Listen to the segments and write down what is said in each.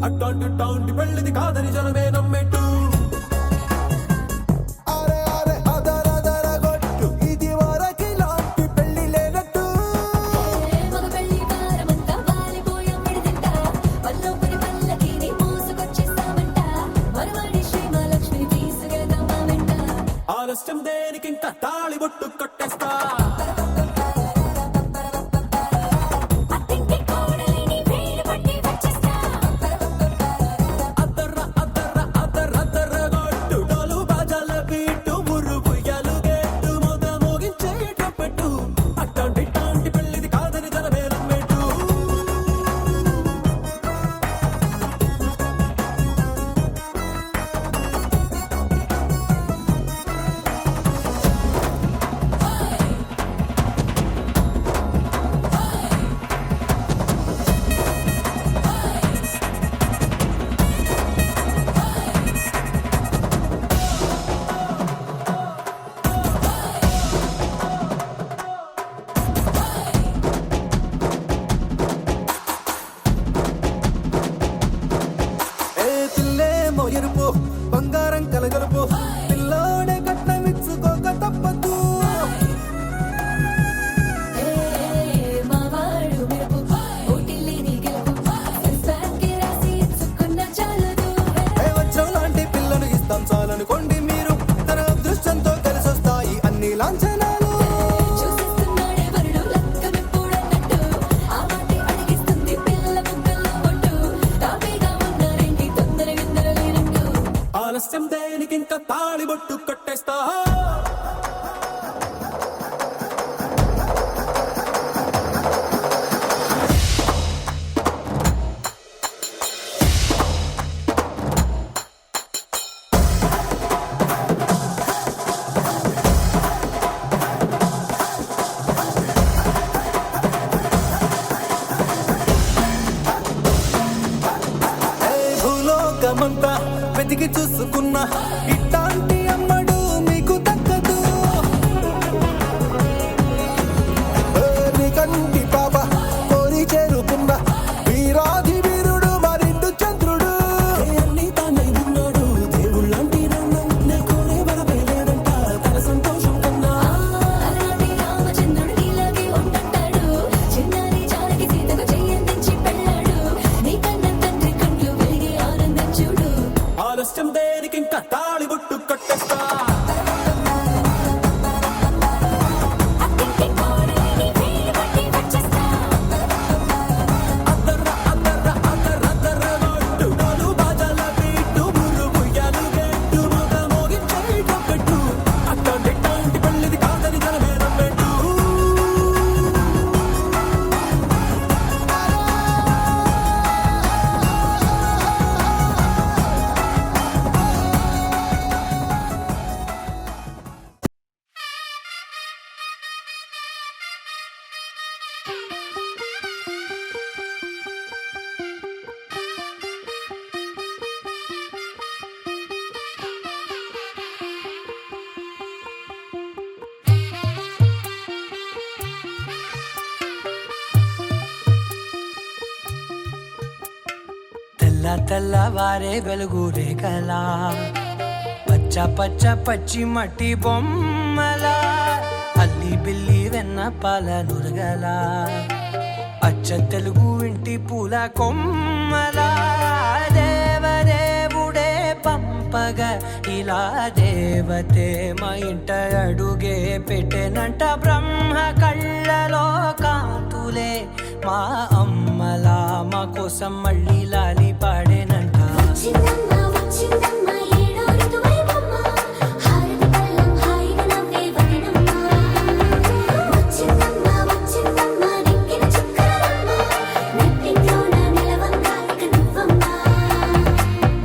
అట్లాంటి టాంటి పెళ్ళిది కాదని జనమే నమ్మెట్టు అరే అరే అదర అదర గొట్టు ఇది వరకి లాంటి పెళ్లి లేనట్టు మగ పెళ్లి వారమంతా వాలిపోయాం విడిదింట పల్లోపరి పల్లకిని మోసుకొచ్చేస్తామంట మరవాడి శ్రీమహాలక్ష్మిని తీసుకెళ్దామా వెంట ఆలస్యం దేనికింత తాళి బొట్టు కొట్టేస్తా అత్తింటి కోడలిని వేలు పట్టి వచ్చేస్తా అద్దర్ర అద్దర్ర అద్దర్ర అద్దర్ర గొట్టు డోలు బాజాల బీటు మురుగుయ్యలు గెట్టు మొద మోగించేటపెట్టు అట్లాంటి టాంటి పెళ్ళిది కాదని జనమే నమ్మెట్టు ఏ పిల్లేమో ఎరుపు బంగారం కలగలుపు పిల్లోడే కట్నమిచ్చుకోక తప్పదు మావాడు మెరుపు ఓటిల్లిని గెలుపు స్పాన్కి రాసి ఇచ్చుకున్న చాలదు ఏ వచ్చం లాంటి పిల్లను ఇస్తాం చాలనుకోండి మీరు తన అదృష్టంతో కలిసొస్తాయి అన్ని లాంఛనాలు చూసిస్తున్నాడే వరుడు లక్కమెప్పుడన్నట్టు ఆ మాటే అడిగిస్తుంది పిల్ల బుగ్గల్లో ఒట్టు తాపీగా ఉన్నారేంటి తొందర గిందర లేనట్టు ఆలస్యం దేనికింత తాళి బొట్టు కొట్టేస్తా ఏ భూలోకమంతా వెతికి చూసుకున్నా ఇట్లాంటి అమ్మడు మీకు దక్కదు ఏ నీ కంటి పాప కోరి చేరుకున్న వీరాధి వీరుడు మరిండు చంద్రుడు ఏ అన్ని తానై ఉన్నాడు దేవుళ్ళంటి నన్ను నే కోరే వరమే లేదంట తన సంతోషం కన్నా అలాంటి రామచంద్రుడు నీలాగే ఉంటుంటాడు చిన్నారి జానకి సీతకు చెయ్యందించి పెళ్ళాడు నీ కన్న తండ్రి కంట్లు వెలిగి ఆనందం చూడు ఆలస్యం దేనికింక తాళి బొట్టు కొట్టేస్తా అత్తింటి కోడలిని వేలు పట్టి వచ్చేస్తా అద్దర్ర అద్దర్ర అద్దర్ర అద్దర్ర గొట్టు డోలు బాజాల బీటు మురుగుయ్యలు గెట్టు మొద మోగించేటపెట్టు అట్లాంటి టాంటి పెళ్ళిది కాదని జనమే నమ్మెట్టు తెల్ల తెల్లవారే వెలుగు రేఖలా పచ్చ పచ్చ పచ్చి మట్టి బొమ్మలా అల్లి బిల్లి వెన్న పాల నురగలా అచ్చ తెలుగు ఇంటి పూల కొమ్మలా దేవదేవుడే పంపగా ఇలా దేవతే మా ఇంట అడుగే పెట్టెనంట బ్రహ్మ కళ్ళలో కాంతులే మా అమ్మలా మా కోసం మళ్ళీ లాలి పాడేనంట వచ్చిందమ్మ వచ్చిందమ్మ ఏడో ఋతువైవమ్మ హారతి పళ్ళం హాయిగా నవ్వే వదనమ్మ వచ్చిందమ్మ వచ్చిందమ్మ నెక్కిన చుక్కలమ్మ నెట్టింట్లోన నిలవంగా ఇక నువ్వమ్మ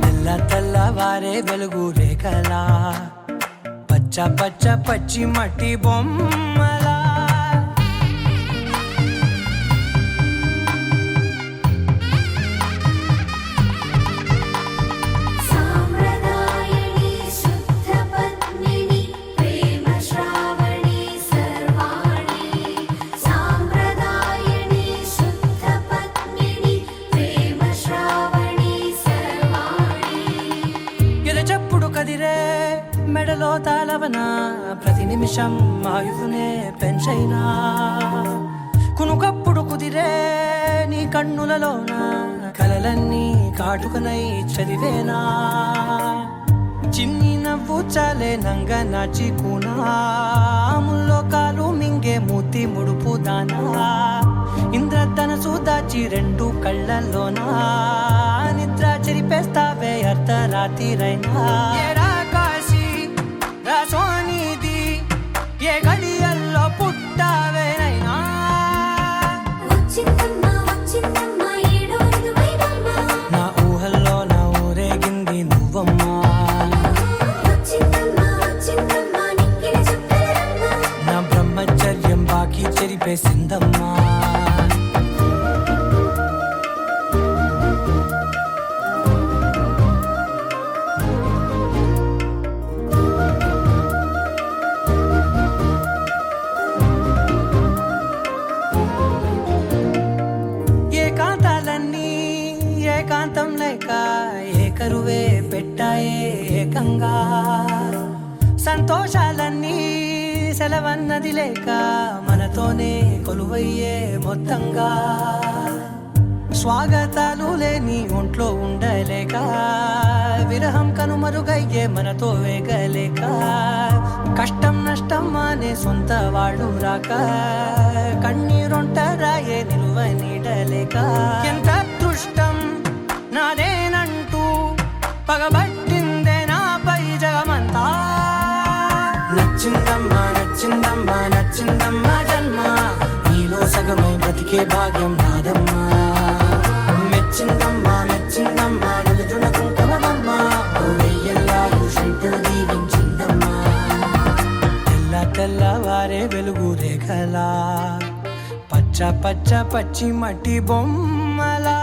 తెల్ల తెల్లవారే వెలుగు రేఖలా పచ్చ పచ్చ పచ్చి మట్టి బొమ్మలా సాంప్రదాయని శుద్ధ పద్మిని ప్రేమ శ్రావణి సర్వాణి సాంప్రదాయని శుద్ధ పద్మిని ప్రేమ శ్రావణి ప్రేమనా ప్రతి నిమిషం ఆయువునే పెంచైనా కునుకప్పుడు కుదిరే నీ కన్నులలోన కలలన్నీ కాటుకనై చదివేనా చిన్ని నవ్వు చాలే నంగ నాచి ముల్లోకాలు మింగే మూతి ముడుపు దానా ఇంద్రధనసు దాచి రెండు కళ్ళల్లోనా నిద్ర చెరిపేస్తావే అర్ధరాత్రిరైనా ఏరా కాశీ రా సోనిది ఏ గడియల్లో పుట్టావేనైనా వచ్చిందమ్మా వచ్చిందమ్మా ఏడో ఋతువైవమ్మా నా ఊహల్లో నా ఊరేగింది నువ్వమ్మా వచ్చిందమ్మా వచ్చిందమ్మా నిక్కిన చుక్కలమ్మా నా బ్రహ్మచర్యం బాకీ చెరిపేసిందమ్మా ఏకాంతాలన్నీ ఏకాంతం లేక ఏకరువే పెట్టాయే ఏకంగా సంతోషాలన్నీ సెలవన్నది లేక మనతోనే కొలువయ్యే మొత్తంగా స్వాగతాలు లేని ఒంట్లో ఉండలేక విరహం కనుమరుగయ్యే మనతో వేగలేక కష్టం నష్టం అనే సొంత వాడు రాక కన్నీరొంటరాయే నిలువ నీడలేక ఎంత అదృష్టం నాదేనంటూ పగబట్టిందే నాపై జగమంతా నచ్చిందమ్మా నచ్చిందమ్మా నచ్చిందమ్మా జన్మ నీలో సగమై బ్రతికే భాగ్యం నాదమ్మా మెచ్చిందమ్మా మెచ్చిందమ్మా నిలుచున కుంకుమమ్మా వెయ్యల్లాలు శంకులు దీవించిందమ్మా తెల్ల తెల్లవారే వెలుగు రేఖలా పచ్చ పచ్చ పచ్చి మట్టి బొమ్మలా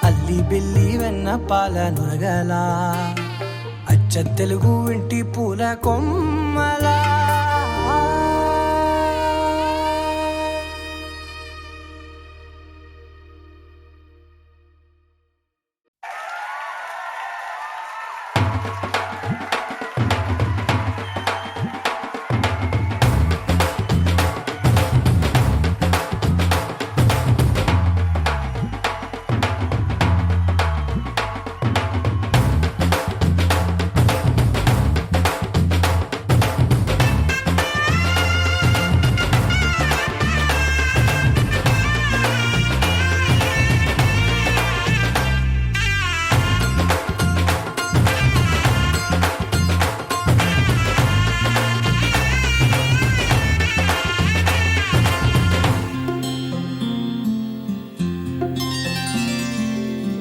అల్లి బిల్లి వెన్న పాల నురగలా అచ్చ తెలుగు ఇంటి పూల కొమ్మలా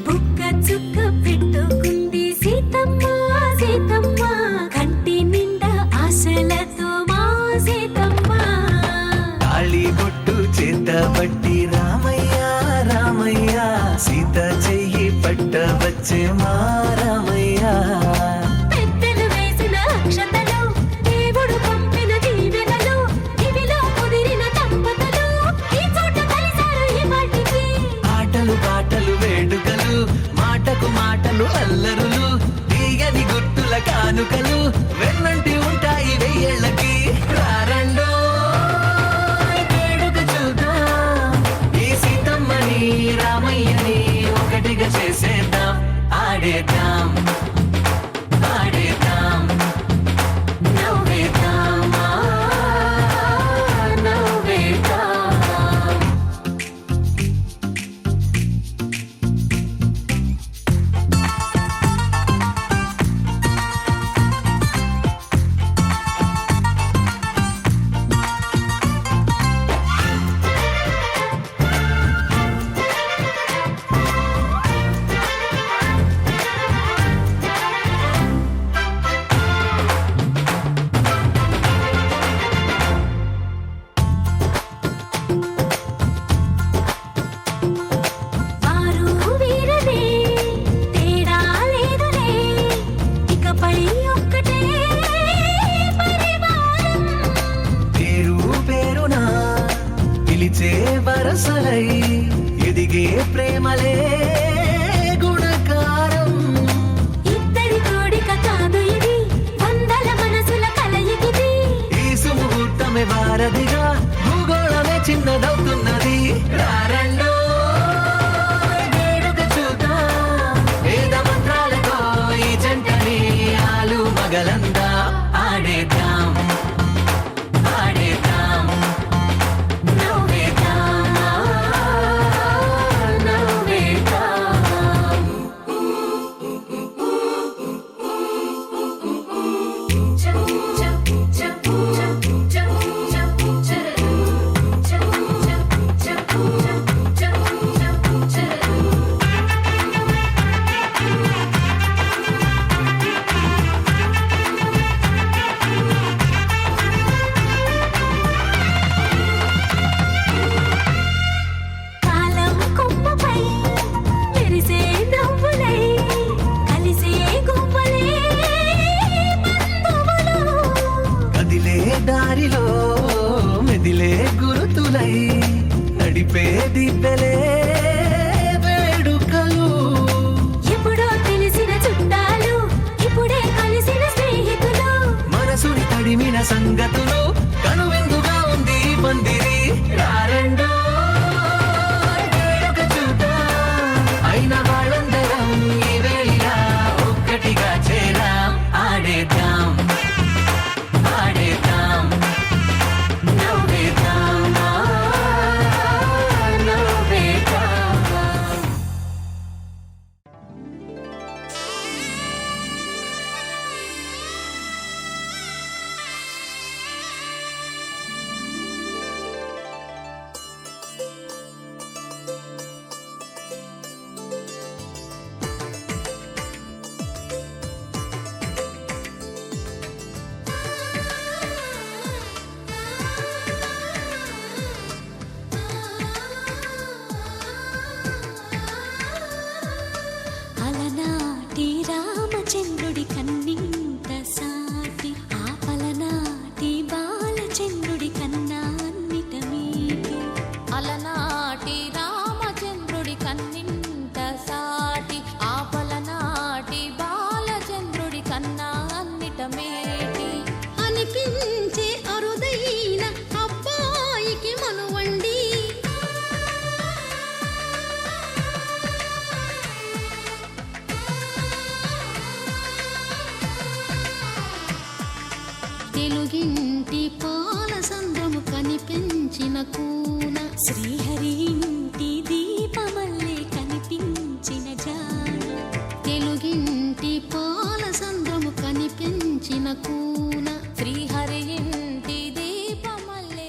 బుక్క చుక్క పెట్టుకుంది సీతమ్మ సీతమ్మ కంటి నిండా ఆశలతో మా సీతమ్మ తాళి బొట్టు చేతబట్టి రామయ్య రామయ్య సీత చెయ్యి పట్ట వచ్చే మా రామయ్య పెద్దలు వేసిన అక్షతలు దేవుడు పంపిన దీవెనలు ఇవిలో కుదిరిన దంపతులు ఈ చోట కలిసారు ఈ వాటికి ఆటలు పాటలు వేడుకలు మాటకు మాటలు అల్లరులు తీయని గుర్తుల కానుకలు వెన్నంటి ఉంటాయి వెయ్యేళ్ళకి రారండో వేడుక చూద్దాం ఈ సీతమ్మని రామయ్యని ఒకటిగా చేసేద్దాం ఆడేద్దాం పాడేద్దాం నవ్వేద్దాం నవ్వేద్దాం వరసలై ఎదిగే ప్రేమలే గుణకారం. ఇద్దరి కోడిక కాదు ఇది వందల మనసుల కలయికి వారధిగా భూగోళమే చిన్నదవుతున్నది. రారండో వేడుక చూద్దాం, వేద మంత్రాలతో ఈ జంటని ఆలు మగలందా ఆడేద్దాం ఆడేద్దాం నవ్వేద్దాం నవ్వేద్దాం. కాలం కొమ్మపై మెరిసే నవ్వులై కలిసే గువ్వలే బంధువులు. కదిలే దారిలో మెదిలే గురుతులై నడిపే దిబ్బెలే వేడుకలు. ఎప్పుడో తెలిసిన చుట్టాలు ఇప్పుడే కలిసిన స్నేహితులు. మనసుని తడిమిన సంగతులు కనువిందుగా ఉంది ఈ పందిరి. రారండో వేడుక చూద్దాం, అయిన వాళ్ళందరం ఈ వేళ ఒక్కటిగా చేరాం. ఆడేద్దాం ఆడేద్దాం నవ్వేద్దాం నవ్వేద్దాం. అలనాటి రామచంద్రుడి కన్నింత సాటి ఆ పలనాటి బాలచంద్రుడి కన్నా అన్నిట మీటి. అలనాటి రామచంద్రుడి కన్నింత సాటి ఆ పలనాటి బాలచంద్రుడి కన్నా అన్నిట మేటి. అనిపించే అరుదైన అబ్బాయికి మనువండి. తెలుగింటి పాల సంద్రము కనిపించిన కూన శ్రీహరి ఇంటి దీపమల్లే కనిపించిన జాన. తెలుగింటి పాల సంద్రము కనిపించిన కూన శ్రీహరి ఇంటి దీపమల్లే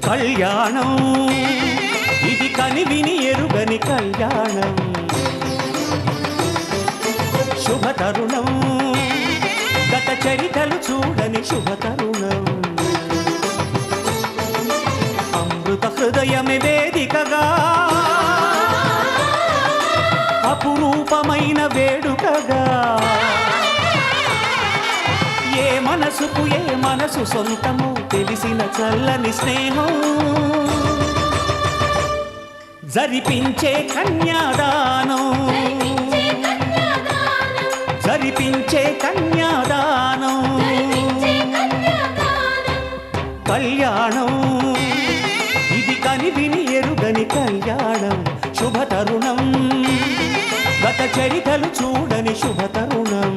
కళ్యాణం ఇది కనివిని ఎరుగని కళ్యాణం. శుభతరుణం గత చరితలు చూడని శుభతరుణం. అమృత హృదయమే వేదికగా అపురూపమైన వేడుకగా. ఏ మనసుకు ఏ మనసు సొంతము తెలిసిన చల్లని స్నేహం. జరిపించే కన్యాదానం జరిపించే కన్యాదానం. కళ్యాణం ఇది కనివిని ఎరుగని కళ్యాణం. శుభతరుణం గత చరితలు చూడని శుభతరుణం.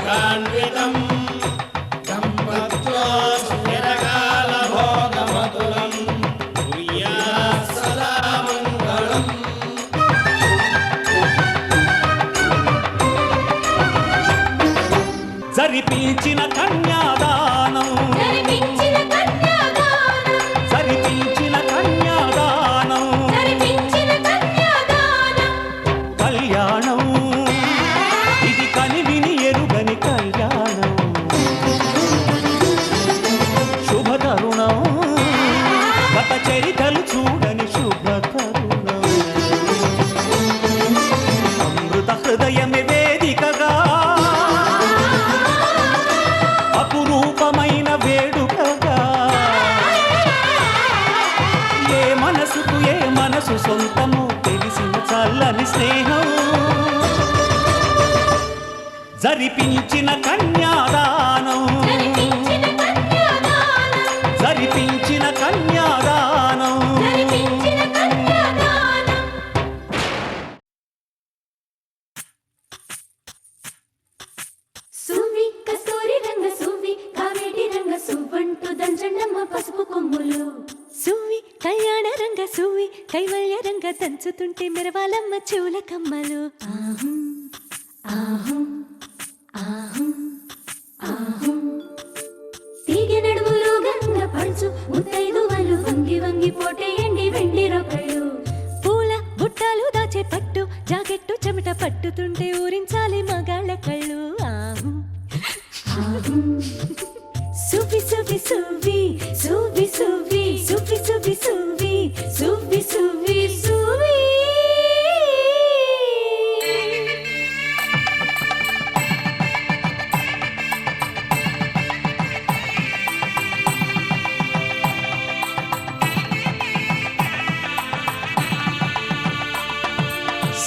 సుఖాన్వితం సంపత్తో స్థిరకాల భోగమతులం కుర్యాత్ సదా మంగళం. జరిపించిన కన్యాదానం జరిపించిన కన్యాదానం జరిపించిన కన్యాదానం జరిపించిన కన్యాదానం కళ్యాణం ఇది కనివిని ఎరుగని కళ్యాణం శుభతరుణం గత చరితలు చూడని శుభతరుణం అమృత హృదయమే వేదికగా అపురూపమైన వేడుకగా ఏ మనసు సొంతము తెలిసిన చల్లని స్నేహం జరిపించిన కన్యాదానం జరిపించిన కన్యాదానం జరిపించిన కన్యాదానం జరిపించిన కన్యాదానం. సువ్వి కస్తూరి రంగ సువ్వి కావేటి రంగ సువ్వంటూ దంచండమ్మ పసుపు కొమ్ములు. సువ్వి కళ్యాణ రంగ సువ్వి కైవల్య రంగ దంచుతుంటే మెరవాలమ్మ చెవుల కమ్మలు. ఆహం ఆహం ఆహం ఆహం తీగె నడుములు గంగ పడుచు ముత్తైదువలు వంగి వంగి పోటేయండి వెండి రొకళ్ళు. పూల బుట్టాలు దాచే పట్టు జాకెట్టు చెమట పట్టుతుంటే ఊరించాలి మగాళ్ళ కళ్ళు. ఆహు ఆహం సువ్వి సువ్వి సువ్వి సువ్వి సువ్వి సువ్వి సువ్వి సువ్వి సువ్వి సువ్వి సువ్వి.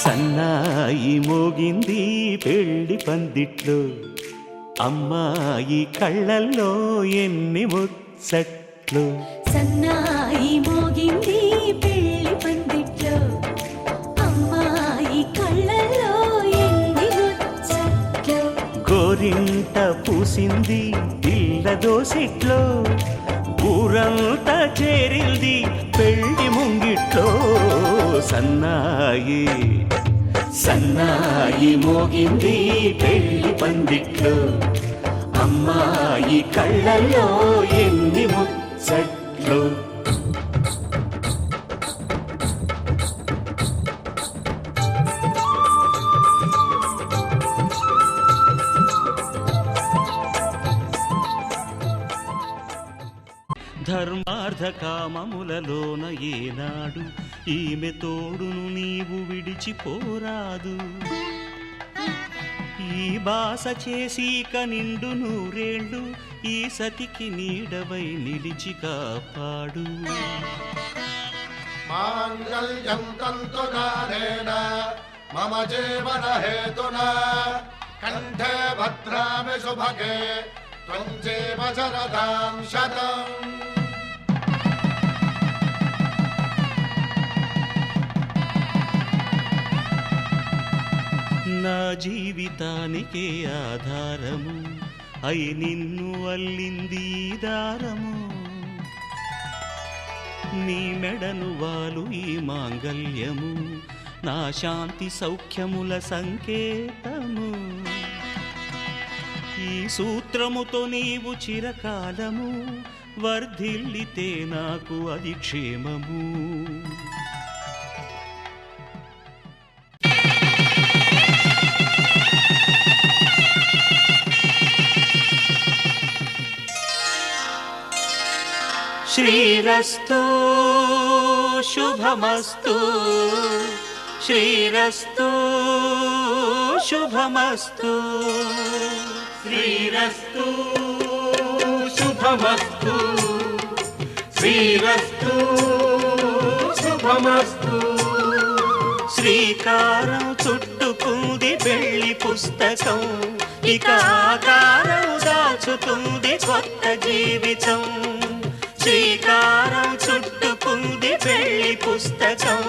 సన్నాయి మోగింది పెళ్లి పందిట్లో అమ్మాయి కళ్ళల్లో ఎన్ని ముచ్చట్లు సన్నాయి మోగింది పెళ్లి పందిట్లో అమ్మాయి కళ్ళల్లో ఎన్ని ముచ్చట్లు. గోరింట పూసింది పిల్ల దోసిట్లో ఊరంతా చేరింది పెళ్లి ముంగిట్లో సన్నాయి సన్నాయి మోగింది పెళ్లి పందిట్లో అమ్మాయి కళ్ళల్లో ఎన్ని ముచ్చట్లు. ధర్మార్థ కామములలోన ఏనాడు ఈమె తోడును నీవు విడిచిపోరాదు. ఈ బాస చేసి నిండు నూరేళ్ళు ఈ సతికి నీడవై నిలిచి కాపాడు. మాంగళ్యం తంతునానేన మమ జీవన హేతునా కంఠే భద్రామి శుభగే త్వం జీవ శరదాం శతం. నా జీవితానికే ఆధారము అయి నిన్ను అల్లింది దారము. నీ మెడను వాలు ఈ మాంగల్యము నా శాంతి సౌఖ్యముల సంకేతము. ఈ సూత్రముతో నీవు చిరకాలము వర్ధిల్లితే నాకు అది క్షేమము. శ్రీరస్తు శుభమస్తు శ్రీరస్తు శుభమస్తు శ్రీరస్తు శుభమస్తు శ్రీరస్తు శుభమస్తు. శ్రీకారం చుట్టుకుంది పెళ్లి పుస్తకం ఇక ఆకారం దాచుతుంది కొత్త జీవితం. శ్రీకారం చుట్టుకుంది పెళ్లి పుస్తకం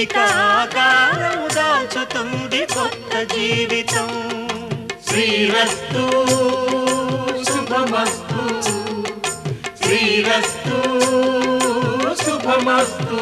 ఇక ఆకారం దాచుతుంది కొత్త జీవితం. శ్రీరస్తు శుభమస్తు శ్రీరస్తు శుభమస్తు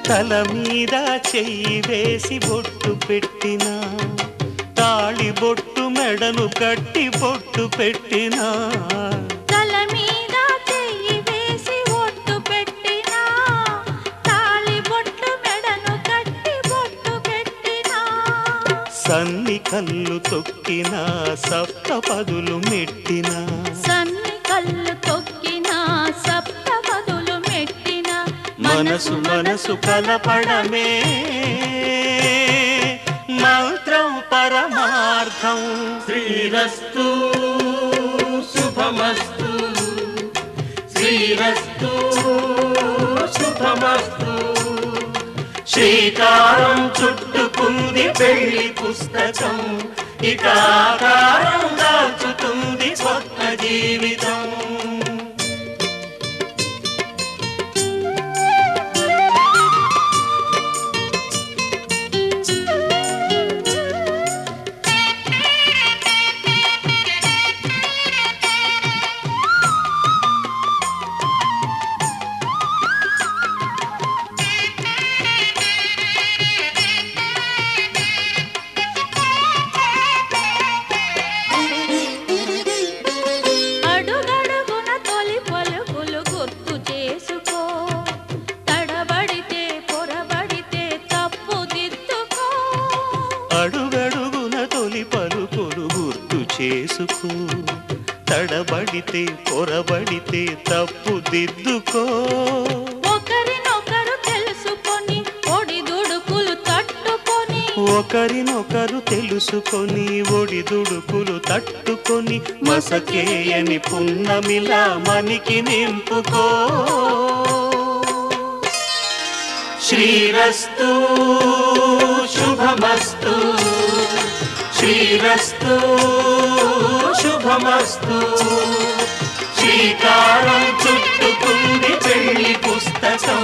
తల మీద చెయ్యి వేసి బొట్టు పెట్టిన తాళి బొట్టు మెడను కట్టి బొట్టు పెట్టిన తల మీద చెయ్యి వేసి ఒట్టు పెట్టినా తాళి బొట్టు మెడను కట్టి బొట్టు పెట్టినా సన్ని కళ్ళు తొక్కిన సప్త పదులు మెట్టిన సన్ని కళ్ళు తొక్కినా సప్త పదులు మెట్టినా మనసు మనసు కలపడమే మంత్రం పరమార్థం శ్రీరస్తు శుభమస్తు శ్రీరస్తు శుభమస్తు శ్రీకారం చుట్టుకుంది పెళ్లి పుస్తకం ఇక ఆకారం దాచుతుంది కొత్త జీవితం అడుగడుగున తొలి పలుకులు గుర్తు చేసుకో తడబడితే పొరబడితే తప్పు దిద్దుకో అడుగడుగున తొలి పలుకులు గుర్తు చేసుకో తడబడితే పొరబడితే తప్పు దిద్దుకో ఒకరినొకరు తెలుసుకొని ఒడిదుడుకులు తట్టుకొని ఒకరినొకరు తెలుసుకొని ఒడిదుడుకులు తట్టుకొని మసకేయని పున్నమిలా మనికి నింపుకో శ్రీరస్తు శుభమస్తు శ్రీరస్తు శుభమస్తు శ్రీకారం చుట్టుకుంది పెళ్లి పుస్తకం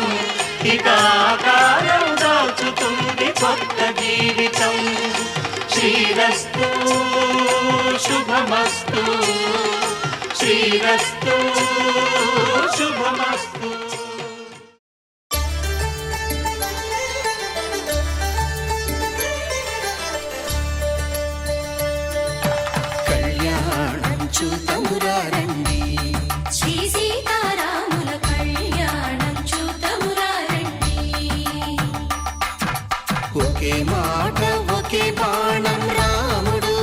ఇక ఆకారం దాచుతుంది కొత్త జీవితం శ్రీరస్తు శుభమస్తు శ్రీరస్తు శుభమస్తు కళ్యాణం చూతమురారండి శ్రీ సీతారాముల కళ్యాణం చూతమురా రండి ఒకే మాట ఒకే బాణం రాముడు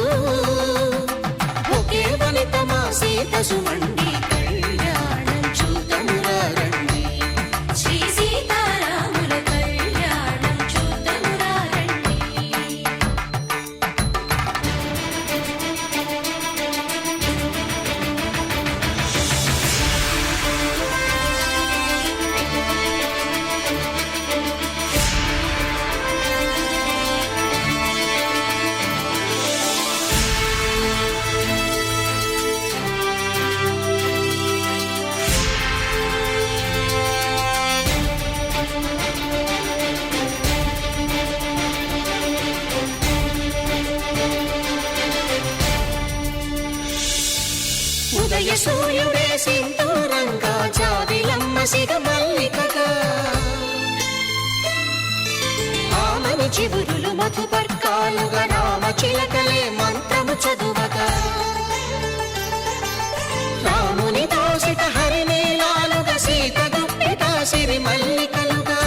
ఒకే వనిత మా సీత సుమండి కళ్యాణం చూతమురారండి శ్రీ సీతారాముల కళ్యాణం చూతమురా రండి ఉదయ సూర్యుడే సింధూరంగా జాబిలమ్మ సిగ మల్లికగా ఆమని చివురులు మధుపర్కాలుగా రామ చిలకలే మంత్రము చదువగా రాముని దోసిట హరినీలాలుగా సీత గుప్పిట సిరి మల్లికలుగా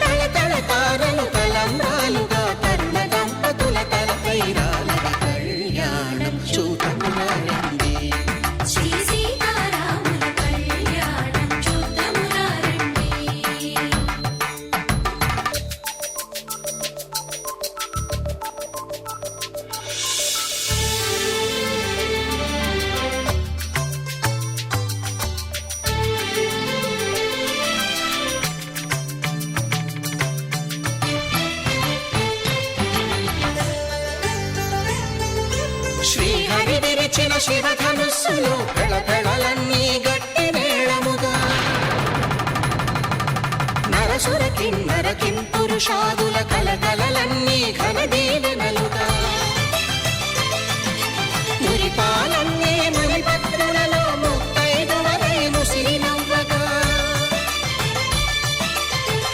తల తల తారలు తలంబ్రాలుగా తరుణ దంపతుల తలపై రాలగా కళ్యాణం చూతమురారండి శ్రీ సీతారాముల కళ్యాణం చూతమురా రండి విప్పి విరిచిన శివధనుస్సులు పెళపెళలన్నీ గట్టి మేళముగా నరసుర కిన్నర కింపురుషాదుల కలకలలన్నీ ఘనదీవెనలుగా మురిపాలన్నీ మునిపత్రులలో ముత్తైదువలై ముసిరి నవ్వగా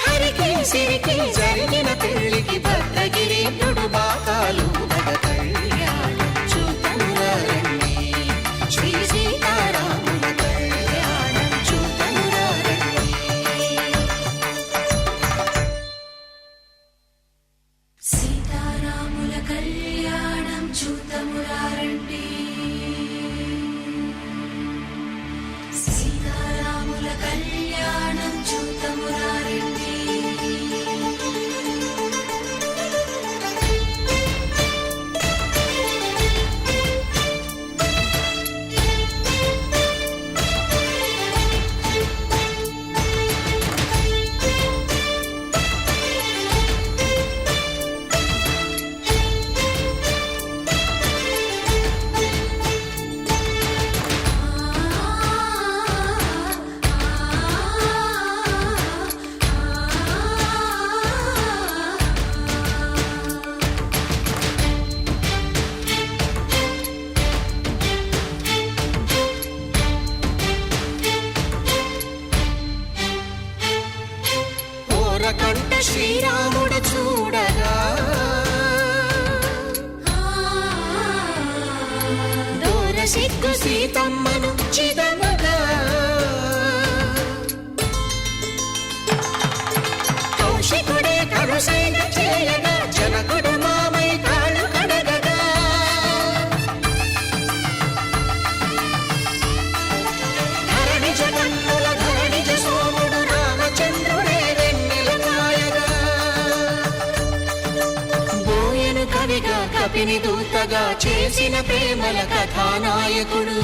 హరికి సిరికి జరిగిన పెళ్లికి భద్రగిరి బాకాలు కళ్యాణం చూతమురారండి శ్రీ సీతారాముల కళ్యాణం చూతమురారండి సీతారాముల కళ్యాణం చూతమురారండి సీతారాముల కళ్యాణం చూతమురారండి కంట శ్రీరాముడు చూడగా దూర సిగ్గు సీతమ్మను చిదమగా కౌశికుడే కరుసైన చేయగా జనకుడు మామై కాళ్ళు కడగగా ధరణి జగన్నుల ధరణిజ సోముడు రామచంద్రుడే కవిగా కపిని దూతగా చేసిన ప్రేమల కథానాయకుడు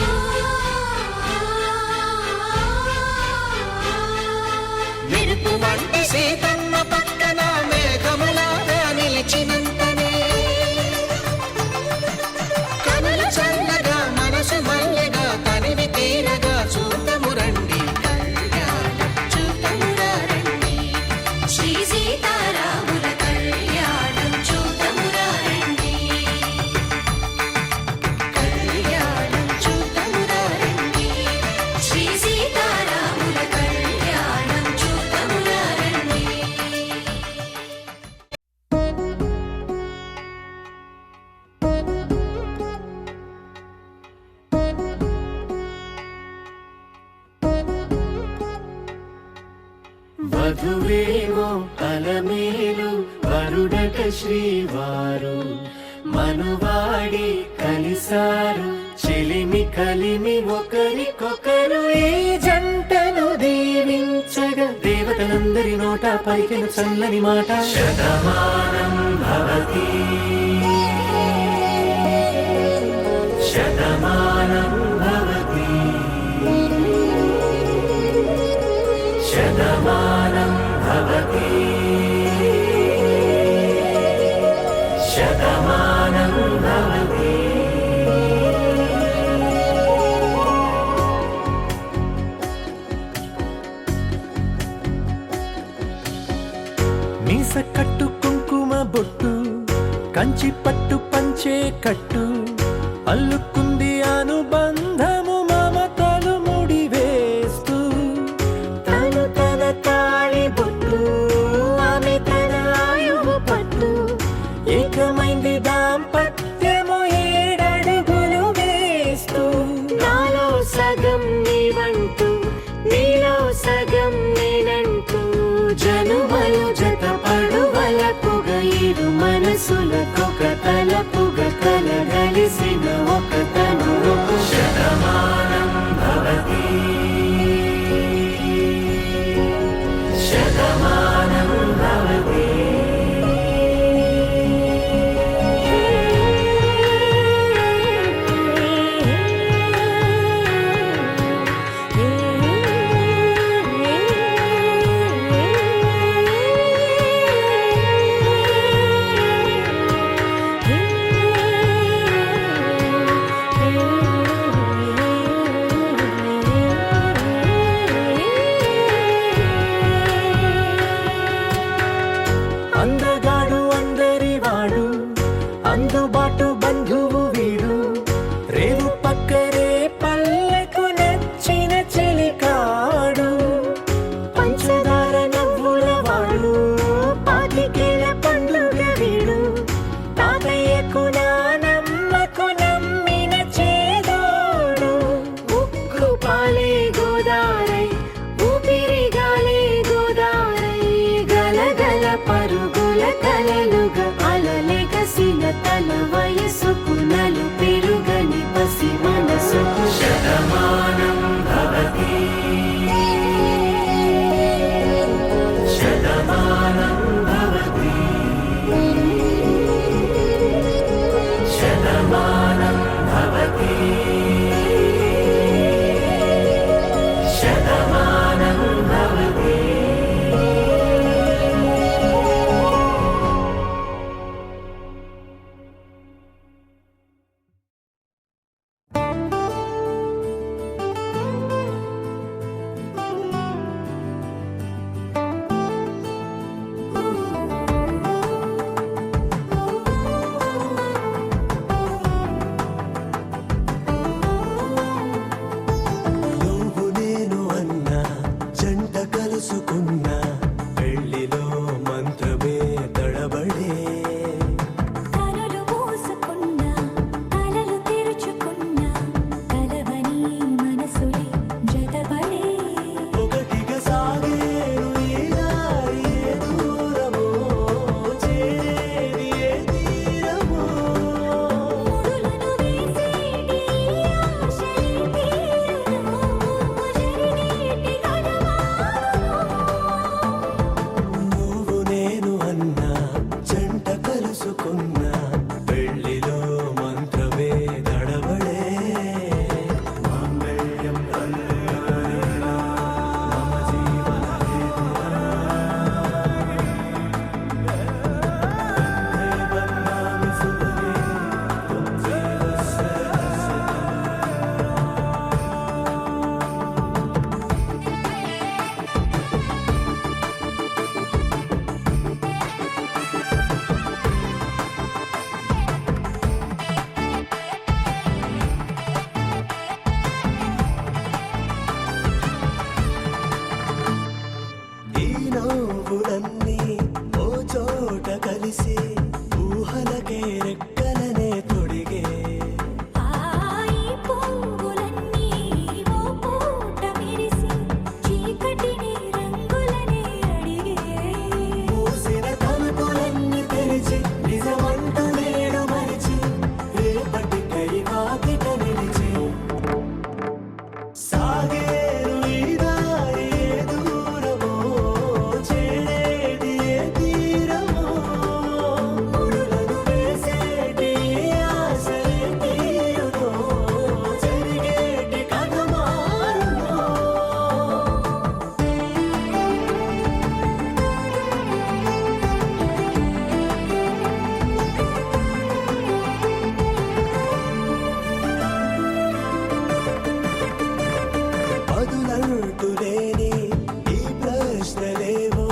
మెరుపు వంటి సీతమ్మ పక్కన మేఘములాగా నిలిచినంతనే కనులు చల్లగా మనసు మల్లెగా తనివి తీరగా చూతము రండి కళ్యాణం చూతమురా రండి శ్రీ సీతారాముల కళ్యాణం చూతమురా రండి కళ్యాణం చూతమురా రండి శ్రీ సీతారాముల కళ్యాణం చూతమురా రండి వధువేమో అలమేలు వరుడట శ్రీవారు మనువాడి కలిసారు చెలిమి కలిమి ఒకరికొకరు ఈ జంటను దీవించగా దేవతలందరి నోట పలికిన చల్లని మాట శతమానం భవతి శతమానం భవతి శతమానం భవతి శతమానం భవతి మీస కట్టు కుంకుమ బొట్టు కంచి పట్టు పంచే కట్టు అల్లుకుంది అనుబంధము మమతలు ముడివేస్తూ తను తన తాళి బొట్టు ఆమె తన ఆయువు పట్టు ఏకమైంది దాంపత్యము 7 అడుగులు వేస్తూ నాలో సగం నీవంటూ నీలో సగం నేనంటూ జనుమలు జత పడువలపుగ ఇరు మనసులకొక తలపుగ కలగలిసిన ఒక తను తన వయసుకు నలు పెరుగని పసి మనసుకు శతమానం భవతి శతమానం భవతి శతమానం భవతి శతమానం భవతి. నువ్వు నేను అన్నా జంట కలుసుకున్నా పెళ్లిలో మంత్రమే తడబడే కనులు మూసుకున్నా కలలు తెరుచుకున్నా కలవని మనసులే జతపడే ఒకటిగా సాగేను ఈ దారి ఏ దూరమో చేరేది ఏ తీరమో ముడులను వేసేటి ఆశలే తీరును జరిగేటి గడవారును నువ్వు నేను అన్నా జంట కలుసుకున్నా పెళ్లిలో మంత్రమే తడబడే మాంగళ్యం కళ్యాణేన మమ జీవన బంధామి సుభగే త్వం జీవ సరస్వతి. ఈ నవ్వులన్నీ ఓ చోట కలిసి ఊహలకే రెక్కలనే తొడిగే ఈ పువ్వులన్నీ ఓ పూట విరిసి చీకటిని రంగులనే అడిగే మూసిన తలుపులన్నీ తెరిచి నిజమంటూ నేడు మరిచి రేపటికై వాకిట నిలిచి సాగేరు ఈ దారి ఏ దూరమో చేరేది ఏ తీరమో ముడులను వేసేటి ఆశలే తీరునో జరిగేటి కథ మారునో బదులంటూ లేని ఈ ప్రశ్నలేవో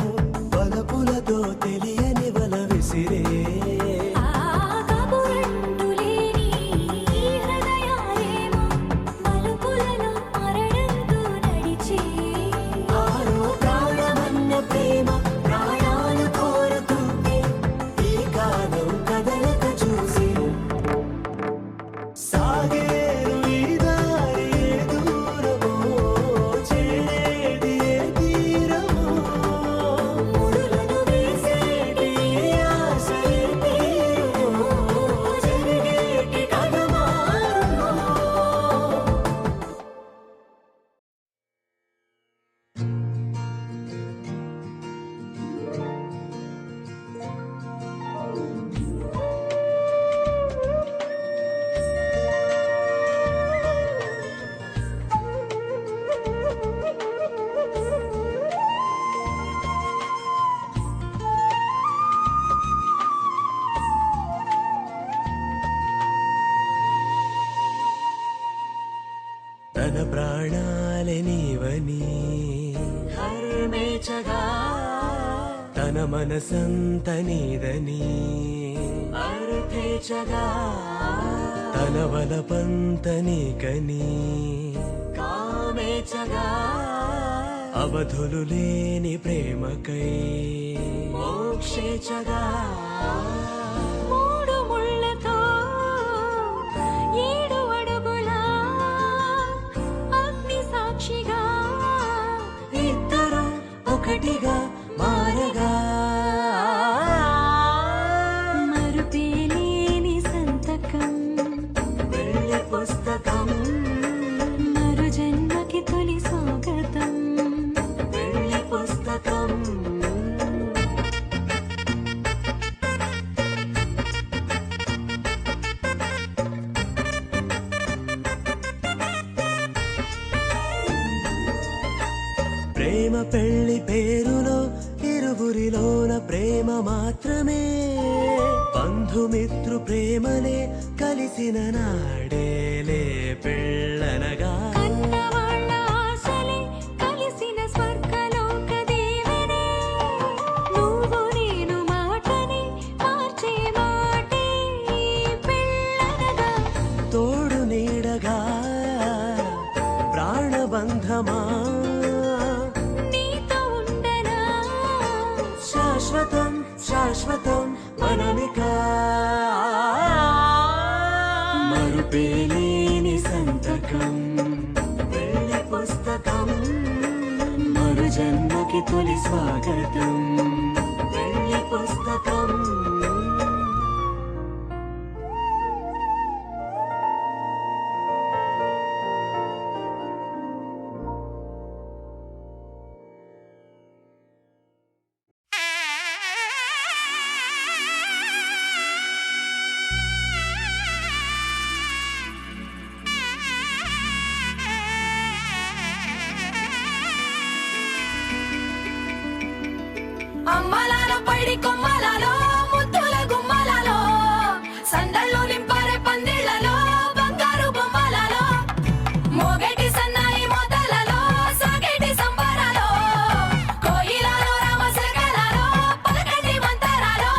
బలపులతో తెలియని వల విసిరే కబురంటూ లేని ఈ హృదయాలేమో మలుపులలో మరణంతో నడిచే ఆరో ప్రాణమన్న ప్రేమ ప్రాణాలు కోరుతుంటే ఈ కాలం కదలక చూసి సాగేరు ఈ దారి ఏ దూరమో చేరేది ఏ తీరమో ముడులను వేసేటి ఆశలే తీరునో జరిగేటి కథ మారునో. తన ప్రాణాలే నీవని హర్మేచగా తన మనసంత నీదని అర్థేచగా తన వలపంత నీకని కామేచగా అవధులు లేని ప్రేమకై మోక్షేచగా మూడు ముళ్ళతో 7 అడుగుల అగ్ని సాక్షిగా ఇద్దరు ఒకటిగా మారగా మరుపేలేని ప్రేమ పెళ్లి పేరులో ఇరువురిలోన ప్రేమ మాత్రమే బంధుమిత్రు ప్రేమలే కలిసిన నాడేలే పెళ్ళనగా కన్నవాళ్ళ ఆశలే కలిసిన స్వర్గలోక దీవెనే నువ్వు నేను మాటని మార్చే మాటే పెళ్ళనగా తోడు నీడగా ప్రాణబంధమా నీతో ఉండనా శాశ్వతం శాశ్వతం మనమికా మరుపేలేని సంతకం పెళ్లి పుస్తకం మరు జన్మకి తొలి స్వాగతం పెళ్లి పుస్తకం అమ్మలాలో పైడి కొమ్మలలో ముద్దుల గుమ్మలలో సందళ్ళు నింపారే పందిళ్లలో బంగారు బొమ్మలలో మోగేటి సన్నాయి మోతలలో సాగేటి సంబరాలో కోయిలలో రామశకలలో పలకండి మంతరాలో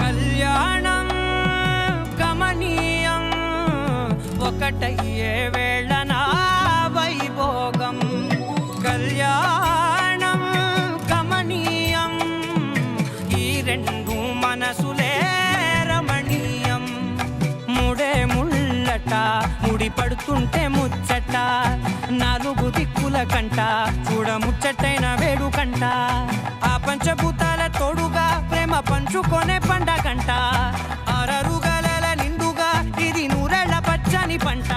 కళ్యాణం గమనీయం ఒకటయ్యే వేళ నా వైభోగం కళ్యాణం గమనీయం ఈ రెండు మనసులే రమణీయం ముడే ముళ్ళట ముడి పడుతుంటే ముచ్చట నాలుగు దిక్కుల కంట చూడ ముచ్చటైన వేడుకంట ఆ పంచభూతాల తోడుగా ప్రేమ పంచుకొనే పండగంట ఆరరుగల నిండుగా ఇది నూరెళ్ళ పచ్చని పంట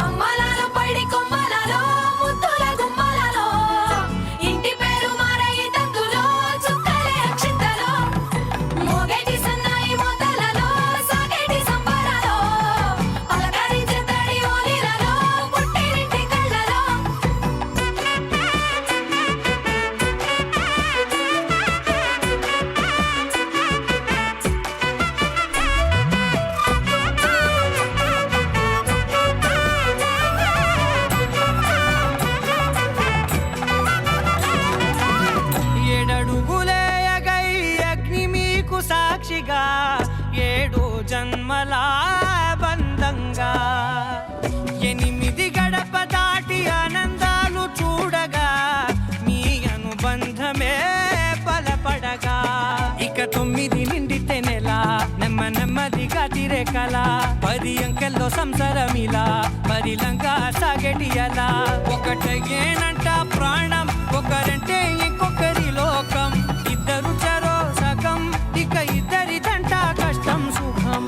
అమ్మలాలో పైడి కొమ్మలలో ముద్దుల గుమ్మలలో ఇంటి పేరు మారయి తందులో చుక్కలే అక్షింతలో మోగేటి సన్నాయి మోతలలో సాగేటి సంబరాలో పలకరించే తడి ఓలిలలో పుట్టినింటి కళ్ళలో ఏడడుగులే ఎగై అగ్ని మీకు సాక్షిగా ఏడు జన్మల బంధంగా ఎనిమిది గడప దాటి ఆనందాలు చూడగా మీ అనుబంధమే బలపడగా ఇక 9 నిండితే నెల నెమ్మదిగా తిరే కల 10 అంకెల్లో సంసారమిలా పరిలంగా సాగటి అలా ఒకటేనంట ప్రాణం ఒకరంటే ఇంకొకరి లోకం ఇద్దరు చరో సగం ఇక ఇద్దరిదంట కష్టం సుఖం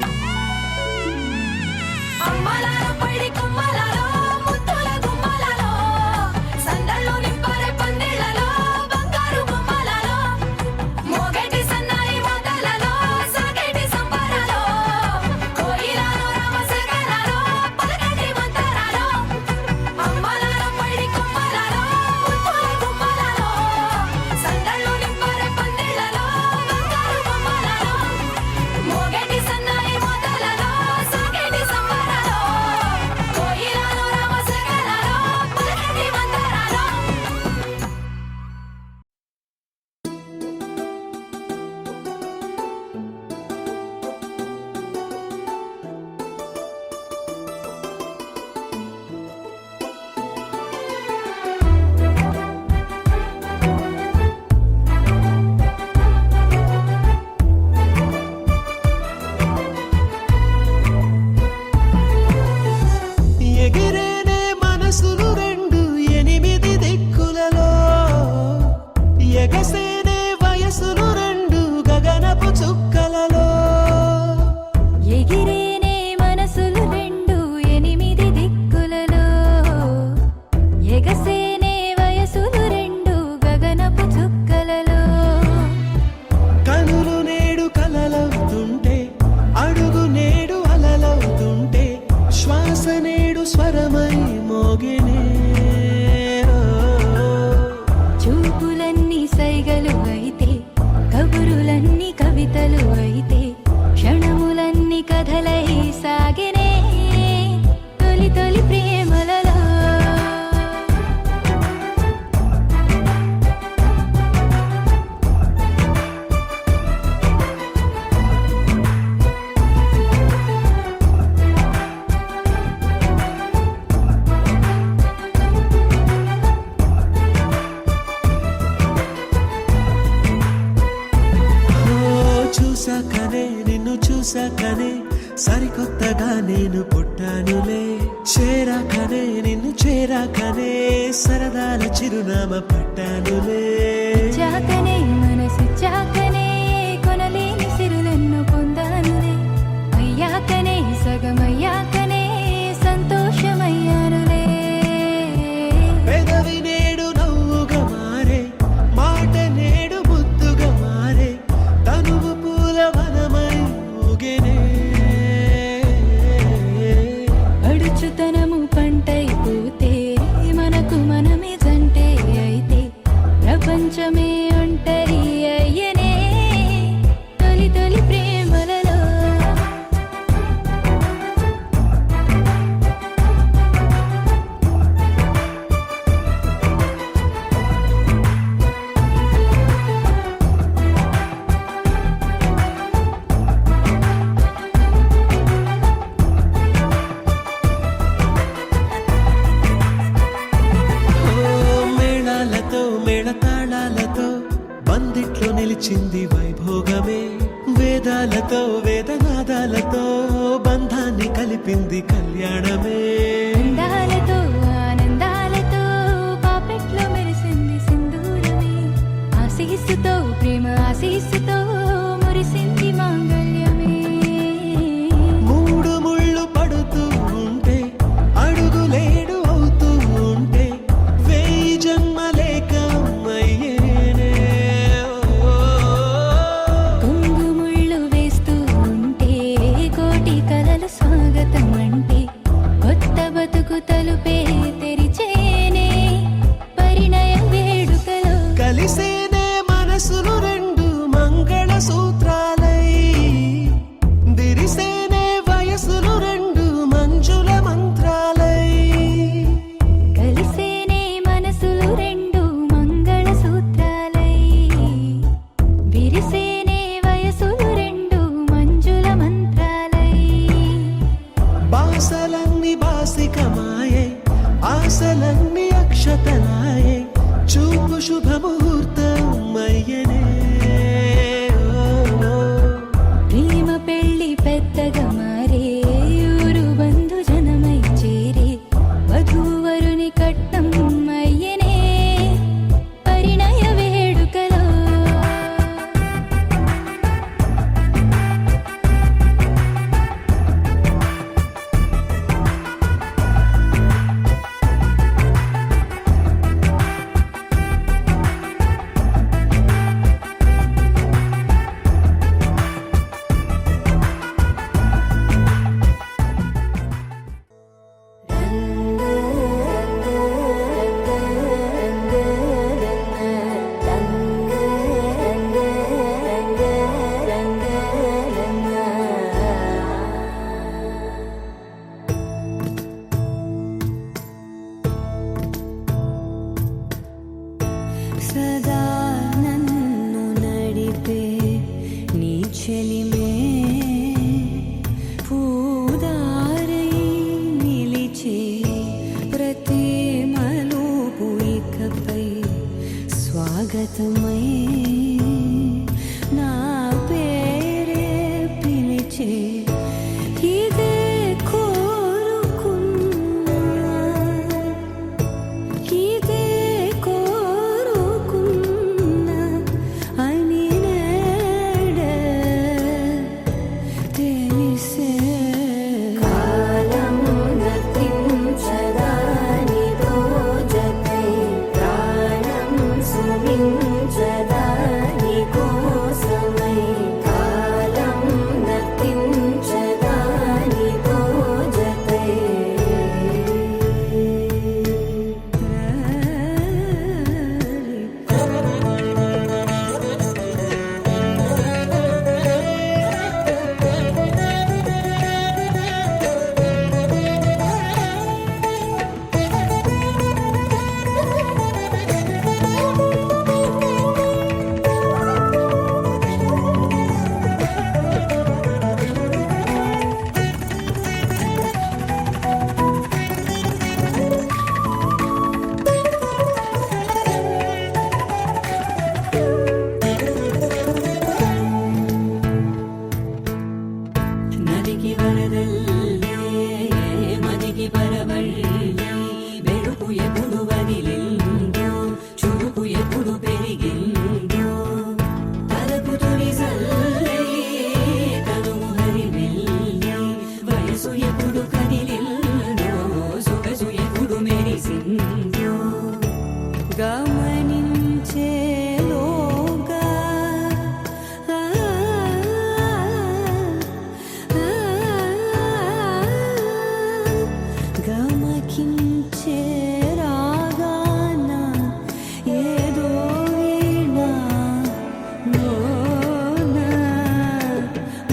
అమ్మలాలో పైడి కొమ్మలలో ముద్దుల గుమ్మలలో సందళ్ళు నింపారే పందిళ్లలో బంగారు బొమ్మలలో మోగేటి సన్నాయి మోతలలో సాగేటి సంబరాలో కోయిలలో రామశకలలో పలకండి మంతరాలో అమ్మలాలో పైడి కొమ్మలలో ముద్దుల గుమ్మలలో సందళ్ళు నింపారే పందిళ్లలో బంగారు బొమ్మలలో మోగేటి సన్నాయి మోతలలో సాగేటి సంబరాలో కోయిలలో రామశకలలో పలకండి మంతరాలో ఎగిరేనే మనసులు రెండు 8 దిక్కులలో ఎగసేనే వయసులు రెండు గగనపు చుక్కలలో ఎగిరేనే మనసులు రెండు 8 దిక్కులలో ఎగసేనే వయసులు రెండు గగనపు చుక్కలలో కనులు నేడు కలలవుతుంటే అడుగు నేడు అలలవుతుంటే శ్వాస నేడు స్వరమై మోగినే సరికొత్తగా నేను పుట్టానులే చేరాకనే నిన్ను చేరాకనే సరదాల చిరునామా పట్టానులే చాకనే మనసు చాకనే కొనలేని సిరులెన్నో పొందానులే అయ్యాకనే సగమయ్యాకనే సంతోషమయ్యానులే పెదవి నేడు నవ్వుగా మారే మాట నేడు ముద్దుగా మారే తనువు పూల వనమై ఊగెనే అడుచుతనము పంటైపోతే మనకు మనమే జంటే అయితే ప్రపంచమే ఒంటరి అయ్యనే తొలి తొలి ప్రేమలలో మేళాలతో మేళతాళాలతో బందిట్లో నిలిచింది వైభోగమే వేదాలతో వేదనాదాలతో బంధాన్ని కలిపింది కళ్యాణమే అందాలతో ఆనందాలతో పాపెట్లో మెరిసింది సింధూరమే ఆశీస్సుతో ప్రేమ ఆశీస్సుతో మురిసింది మాంగళ్యమే మూడు ముళ్ళు పడుతూ ఉంటే అడుగులేడు అవుతూ ఉంటే వేయి జన్మలేక అయ్యేనే కుంగుముళ్ళు వేస్తూ ఉంటే కోటి కలలు స్వాగతం అంటే కొత్త బతుకు తలుపే తెరిచేనే పరిణయ వేడుకలో కలిసేనే మనసులు రెండు మంగళ సూత్రాలై దిరిసేనే వయసులు రెండు మంజుల మంత్రాలై కలిసేనే మనసులు రెండు మంగళ సూత్రాలై విరిసేనే వయసులు రెండు మంజుల మంత్రాలై బాసలన్నీ బాసికమాయే ఆశలన్నీ అక్షతలాయే చూపు శుభముహూర్తం అయ్యనే ప్రేమ పెళ్లి పెద్దగా మారే ఊరు బంధు జనమై చేరే వధూవరుని కట్టం అయ్యనే పరిణయ వేడుకలో సదా నన్ను నడిపే నీ చెలిమే పూదారై నిలిచే ప్రతి మలుపు ఇకపై స్వాగతమై నా పేరే పిలిచే ఇదే కోరుకున్నా ఇదే కోరుకున్నా అని నేడే తెలిసే కాలం గతించదాని దోజకై ప్రాణం సుమించదా పరవళ్ళి మెరుపు ఎప్పుడు వదిలిందో చురుకు ఎప్పుడు పెరిగిందో తలపు తొలి సల్లై తనువు హరివెల్లి వయసు ఎప్పుడు కదిలిందో సొగసు ఎప్పుడు మెరిసిందో గమనించేలోగా గమకించే రాగాన ఏదో వీణ లోన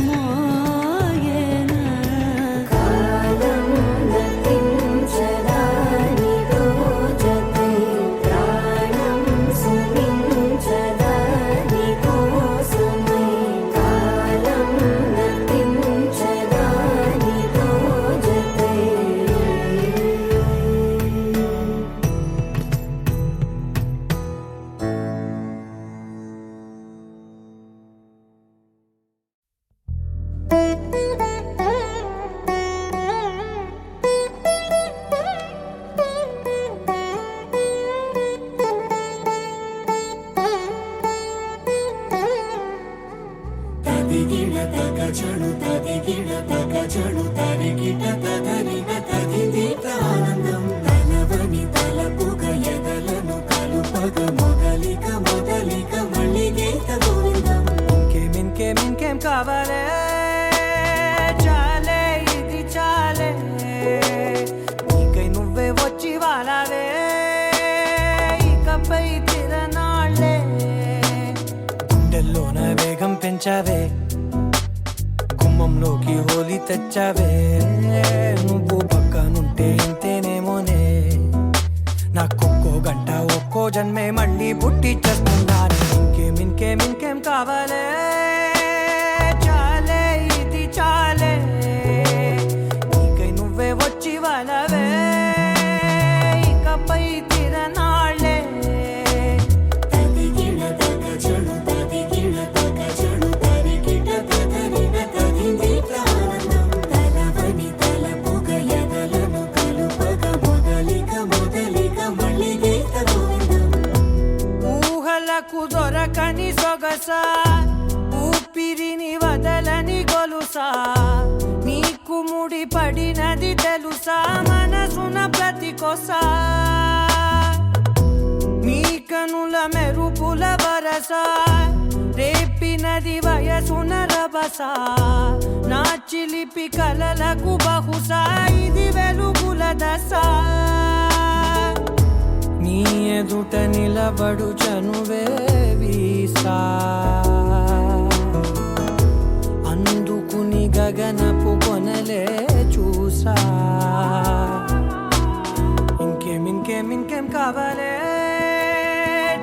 మోయన కాలం గతించదానితో జతై ప్రాణం సుమించదాని కోసమై కాలం గతించదానితో జతై తదిగిడ తగ చెడు తదిగిడ తగ చెడు తరిగిట తదరిన తదిదీత ఆనందం తలవని తలపుగ ఎదలను కలుపగ మొదలిక మొదలిక మళ్ళీ గీత గోవిందం ఇంకేం కావాలే చాలే ఇది చాలే నీకై నువ్వే వచ్చి వాలావే ఇకపై తిరనాళ్ళే గుండెల్లోన వేగం పెంచావే గుమ్మంలోకి హోలీ తెచ్చావే నువ్వు పక్కనుంటే ఇంతేనేమోనే నాకొక్కో గంట ఒక్కో జన్మే మళ్ళీ పుట్టి చేస్తున్నాను ఇంకేం కావాలే చాలే ఇది చాలే నీకై నువ్వే వచ్చి వాలవే ఇకపై తిరనాళ్ళే తదిగిడ తగ చెడు తదిగిడ తగ చెడు తరిగిట తదరిన తదిదీత ఆనందం తలవని తలపుగ ఎదలను కలుపగ మొదలిక మొదలిక మళ్ళీ గీత గోవిందం ఊహలకు దొరకని సొగసా ఊపిరిని వదలని గొలుసా నీకు ముడి పడినది తెలుసా మనసున ప్రతి కొసా నీ కనుల మెరుపుల వరస రేపినది వయసున రభస నా చిలిపి కలలకు బహుశా ఇది వెలుగుల దశ నీ ఎదుట నిలబడు చనువే వీసా అందుకుని గగనపు కొనలే చూసా ఇంకేం కావాలే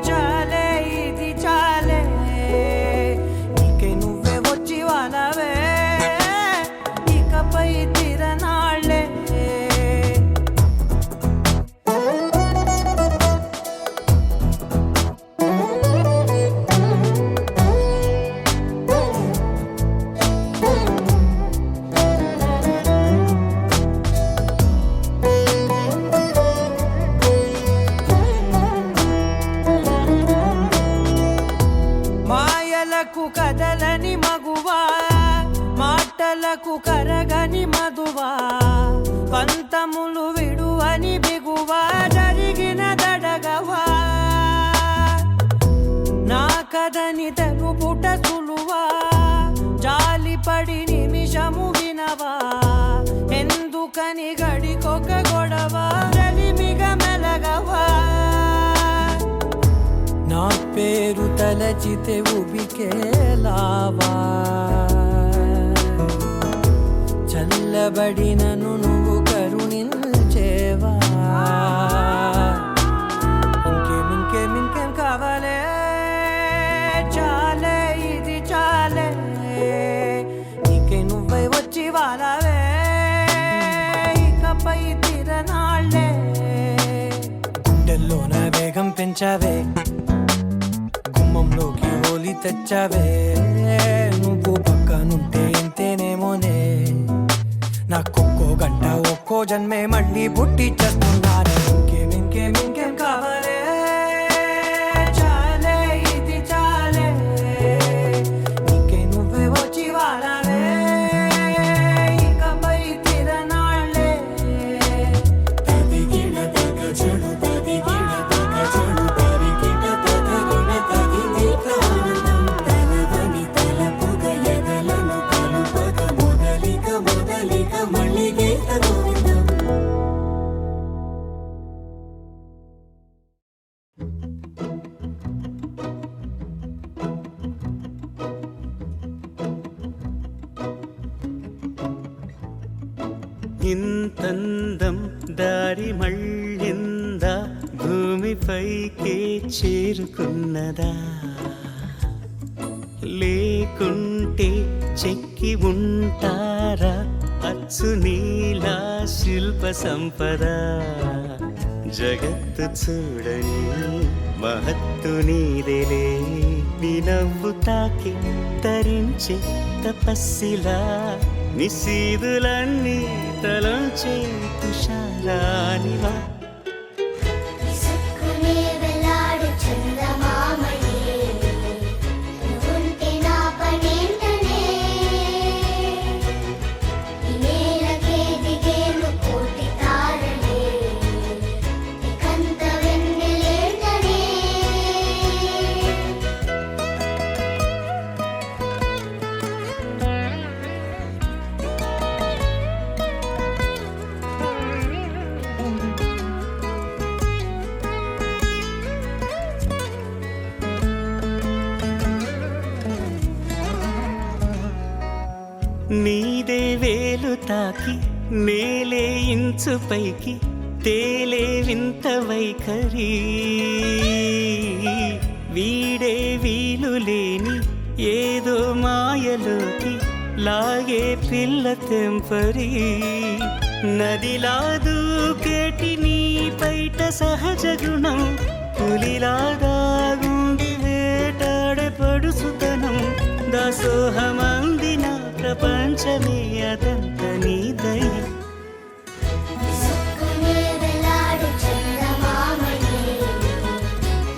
చాలే ఇది చాలే నీకై నువ్వే వచ్చి వాలవే ఇకపై తిరనాళ్ళే మాయలకు కదలని మగువా మాటలకు కరగని మధువా పంతములు విడువని బిగువా జరిగిన దడగవా నా కదని తెలుపుట సులువా జాలిపడి నిమిషము వినవా ఎందుకని గడికొక గొడవ రలిమిగ మెలగవా నా పేరు తలచితే ఉబికేలావా చల్లబడినను నువ్వు కరుణించేవా ఇంకేం కావాలే చాలే ఇది చాలే నీకై నువ్వై వచ్చి వాలవే ఇకపై తిరనాళ్ళే గుండెల్లోన వేగం పెంచావే గుమ్మంలోకి హోలీ తెచ్చావే నువ్వు పక్కనుంటే ఇంతేనేమోనే నాకొక్కో గంట ఒక్కో జన్మే మళ్ళీ పుట్టి చేస్తున్నాను. ఇంకేం ఇంకేం ఇంకేం కావాలే, చాలే ఇది చాలే, నీకే నువ్వే వచ్చి వాడాలే, ఇకపై తిరనాళ్ళే. తదిగిన తగ చెడు తదిగిన తగ చెడు తరిగిన తగగిన తగిది ప్రాణం తలవని తలపుగ ఎదలను కలుపగ మొదలిక మొదలిక మళ్ళీ గీత గోవిందం. ఇంతందం దారి మళ్ళిందా, భూమిపైకే చేరుకున్నదా, లేకుంటే చెక్కి ఉంటారా అచ్చు నీలా శిల్ప సంపద. జగత్తు చూడని మహత్తు నీదేలే, నీ నవ్వు తాకి తరించే తపస్సిలా, నిశీదులన్నీ తలంచే తుషారానివా. విసుక్కునే వెలాడు చందమామయే, నువ్వుంటే నా పనేంటనే, ఈ నేలకే దిగేను కోటి తారలే, ఇకంత వెన్నెలేంటనే. నీదే వేలు తాకి నేలే ఇంచు పైకి తేలే వింత వైఖరి, వీడే వీలు లేని ఏదో మాయలోకి లాగే పిల్ల తెంపరి. నదిలా దూకేటి నీ పైట సహజ గుణం, పులిలా దాగుండి వేటాడే పడుసుతనం, దాసోహమందిన ప్రపంచమే అదంత నీదై. విసుక్కునే వెలాడు చందమామయే,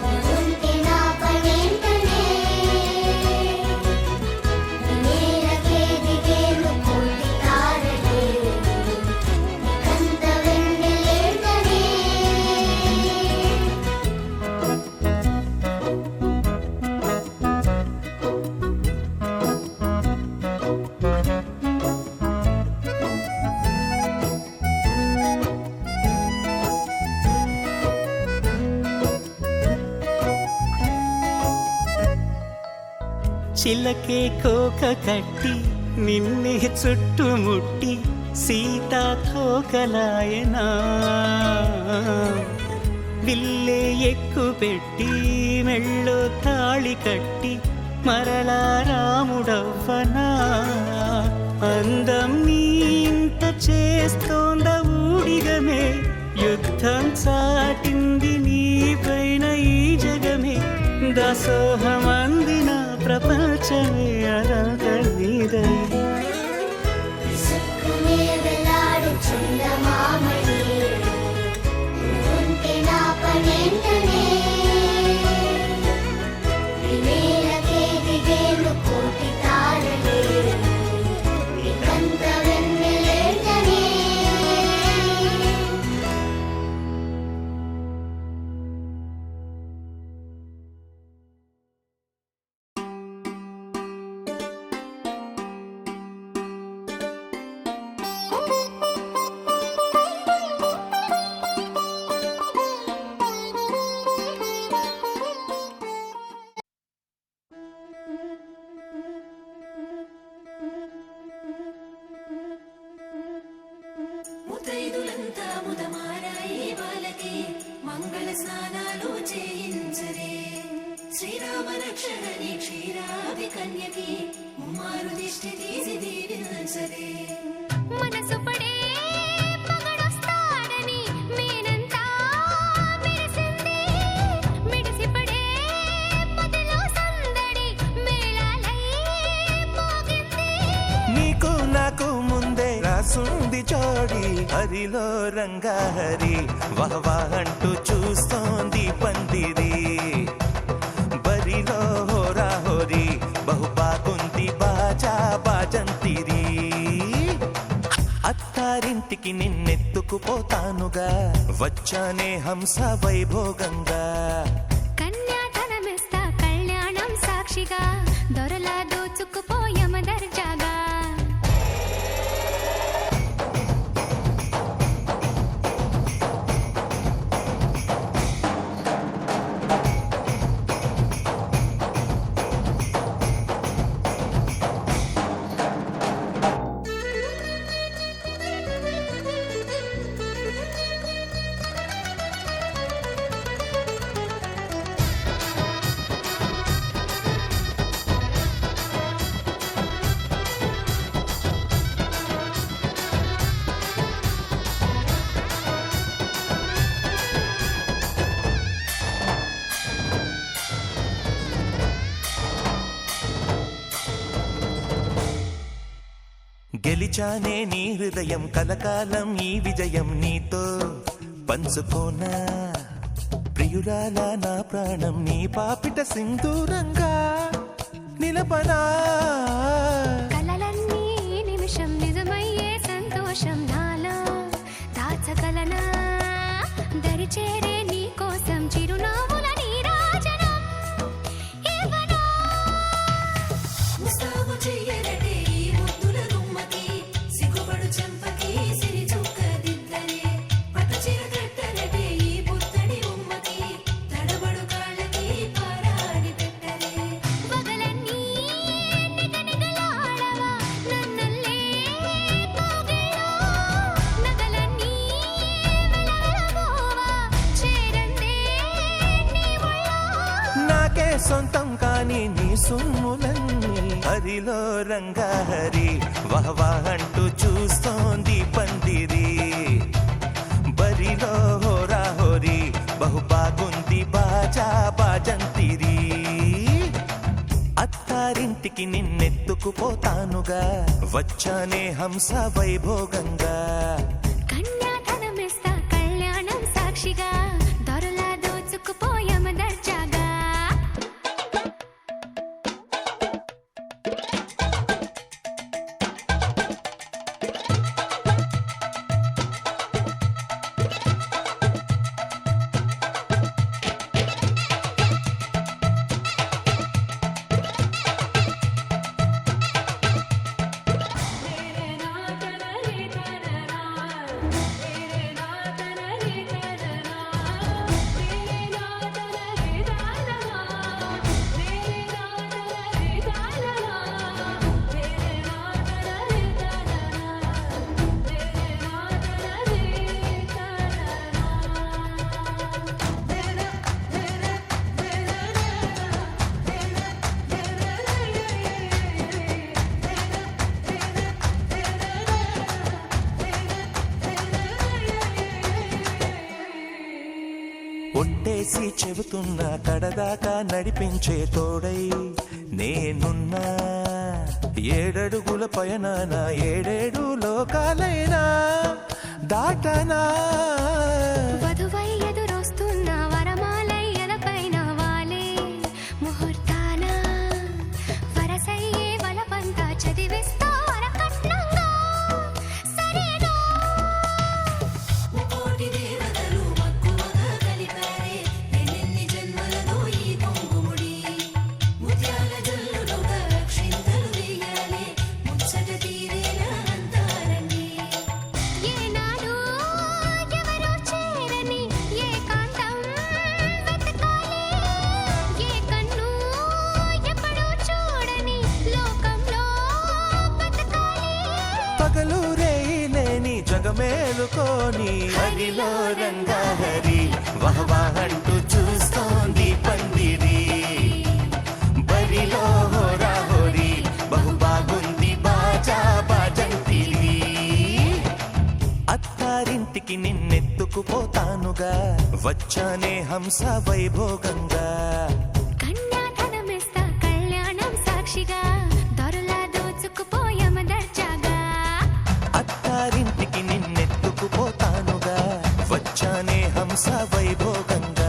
నువ్వుంటే నా పనేంటనే, ఈ నేలకే దిగేను కోటి తారలే, ఇకంత వెన్నెలేంటనే. చిలకే కోక కట్టి నిన్నే చుట్టుముట్టి సీతాకోకలాయనా, విల్లే ఎక్కు పెట్టి మెళ్ళో తాళి కట్టి మరలా రాముడవ్వనా. అందం నీ ఇంత చేస్తోంద ఊడిగమే, యుద్ధం చాటింది నీ పైన ఈ జగమే, దాసోహమందిన ప్రపంచమే అదంత నీదై. విసుక్కునే వెలాడు చందమామయే, నువ్వుంటే నా పనేంటనే, ఈ నేలకే దిగేను కోటి తారలే, ఇకంత వెన్నెలేంటనే. ముతైదులంతా ముదమారాయి బాలకి మంగళ స్నానాలు చేయించరే, శ్రీరామ రక్షణని క్షీరాది కన్యకి ముమ్మారు దిష్టి తీసి దీవించరే. మనసు పడే మగడొస్తాడని మేనంతా మెరిసింది, మిడిసిపడే పదిలో సందడి మేళాలై మోగింది. నీకు నాకు ముందే రాసుంది జోడి, హరిలో రంగాహరి వహవా అంటూ చూస్తోంది పందిరి బరిలో హోరా హోరి బహు బాగుంది బాజా బాజంతిరి అత్తారింటికి నిన్నెత్తుకుపోతానుగా వచ్చానే హంస వైభోగంగా కన్యాధనమిస్తా కళ్యాణం సాక్షిగా దొరలా దోచుకుపోయమ దర్జాగా గెలిచానే నీ హృదయం కలకాలం ఈ విజయం నీతో పంచుకోనా ప్రియురాల నా ప్రాణం నీ పాపిట సింధూరంగా నిలపనా కలలన్నీ నిమిషం నిజమయ్యే సంతోషం నాలో దాచగలనా దరిచేరే నీ కోసం చిరునవ్వుల నీరాజనం ఇవ్వనా ముస్తాబు చెయ్యరటే ఈ ముద్దుల గుమ్మకి సిగ్గుపడు చెంపకి సిరి చుక్క దిద్దలే పట్టు చీర కట్టరటే ఈ పుత్తడి ఉమ్మకి తడబడు కాళ్ళకి పారాని పెట్టలే పగలన్నీ నిగనిగలాడవా నన్నల్లే కోగిలో నగలన్నీ వెలవెలబోవా చేరందే నీ ఒళ్ళో నాకే సొంతం కాని నీ సొమ్ములన్నీ హరిలో రంగాహరి వహవా అంటూ చూస్తోంది పందిరి బరిలో హోరా హోరి బహు బాగుంది బాజా బాజంతిరి అత్తారింటికి నిన్నెత్తుకుపోతానుగా వచ్చానే హంస వైభోగంగా కన్యాధనమిస్తా కళ్యాణం సాక్షిగా దొరలా దోచుకుపోయమ దర్జాగా ఒట్టేసి చెబుతున్నా కడదాకా నడిపించే తోడై నేనున్నా ఏడడుగుల పయనాన ఏడేడు లోకాలైనా దాటనా వధువై ఎదురొస్తున్న వరమాలై ఎదపైన వాలే ముహూర్తాన వరసయ్యే వలపంతా చదివిస్తా వరకట్నంగా సరేనా ముకోటి దేవతలు మక్కువగా కలిపారే ఎన్నెన్ని జన్మలదో ఈ పొంగుముడి ముత్యాల జల్లులుగా అక్షింతలు వేయాలే ముచ్చట తీరేలా అంతారండి ఏనాడు ఎవరో చేరని ఏకాంతం వెతకాలి ఏ కన్ను ఎప్పుడూ చూడని లోకంలో బతకాలి పగలు రేయిలేని జగమేలుకోని హరిలో రంగాహరి వహవా అంటూ చూస్తోంది పందిరి బరిలో హోరా హోరి బహు బాగుంది బాజా బాజంతిరి అత్తారింటికి నిన్నెత్తుకుపోతానుగా వచ్చానే హంస వైభోగంగా కన్యాధనమిస్తా కళ్యాణం సాక్షిగా దొరలా దోచుకుపోయమ దర్జాగా అత్తారింటికి నిన్నెత్తుకుపో హంస వైభోగంగా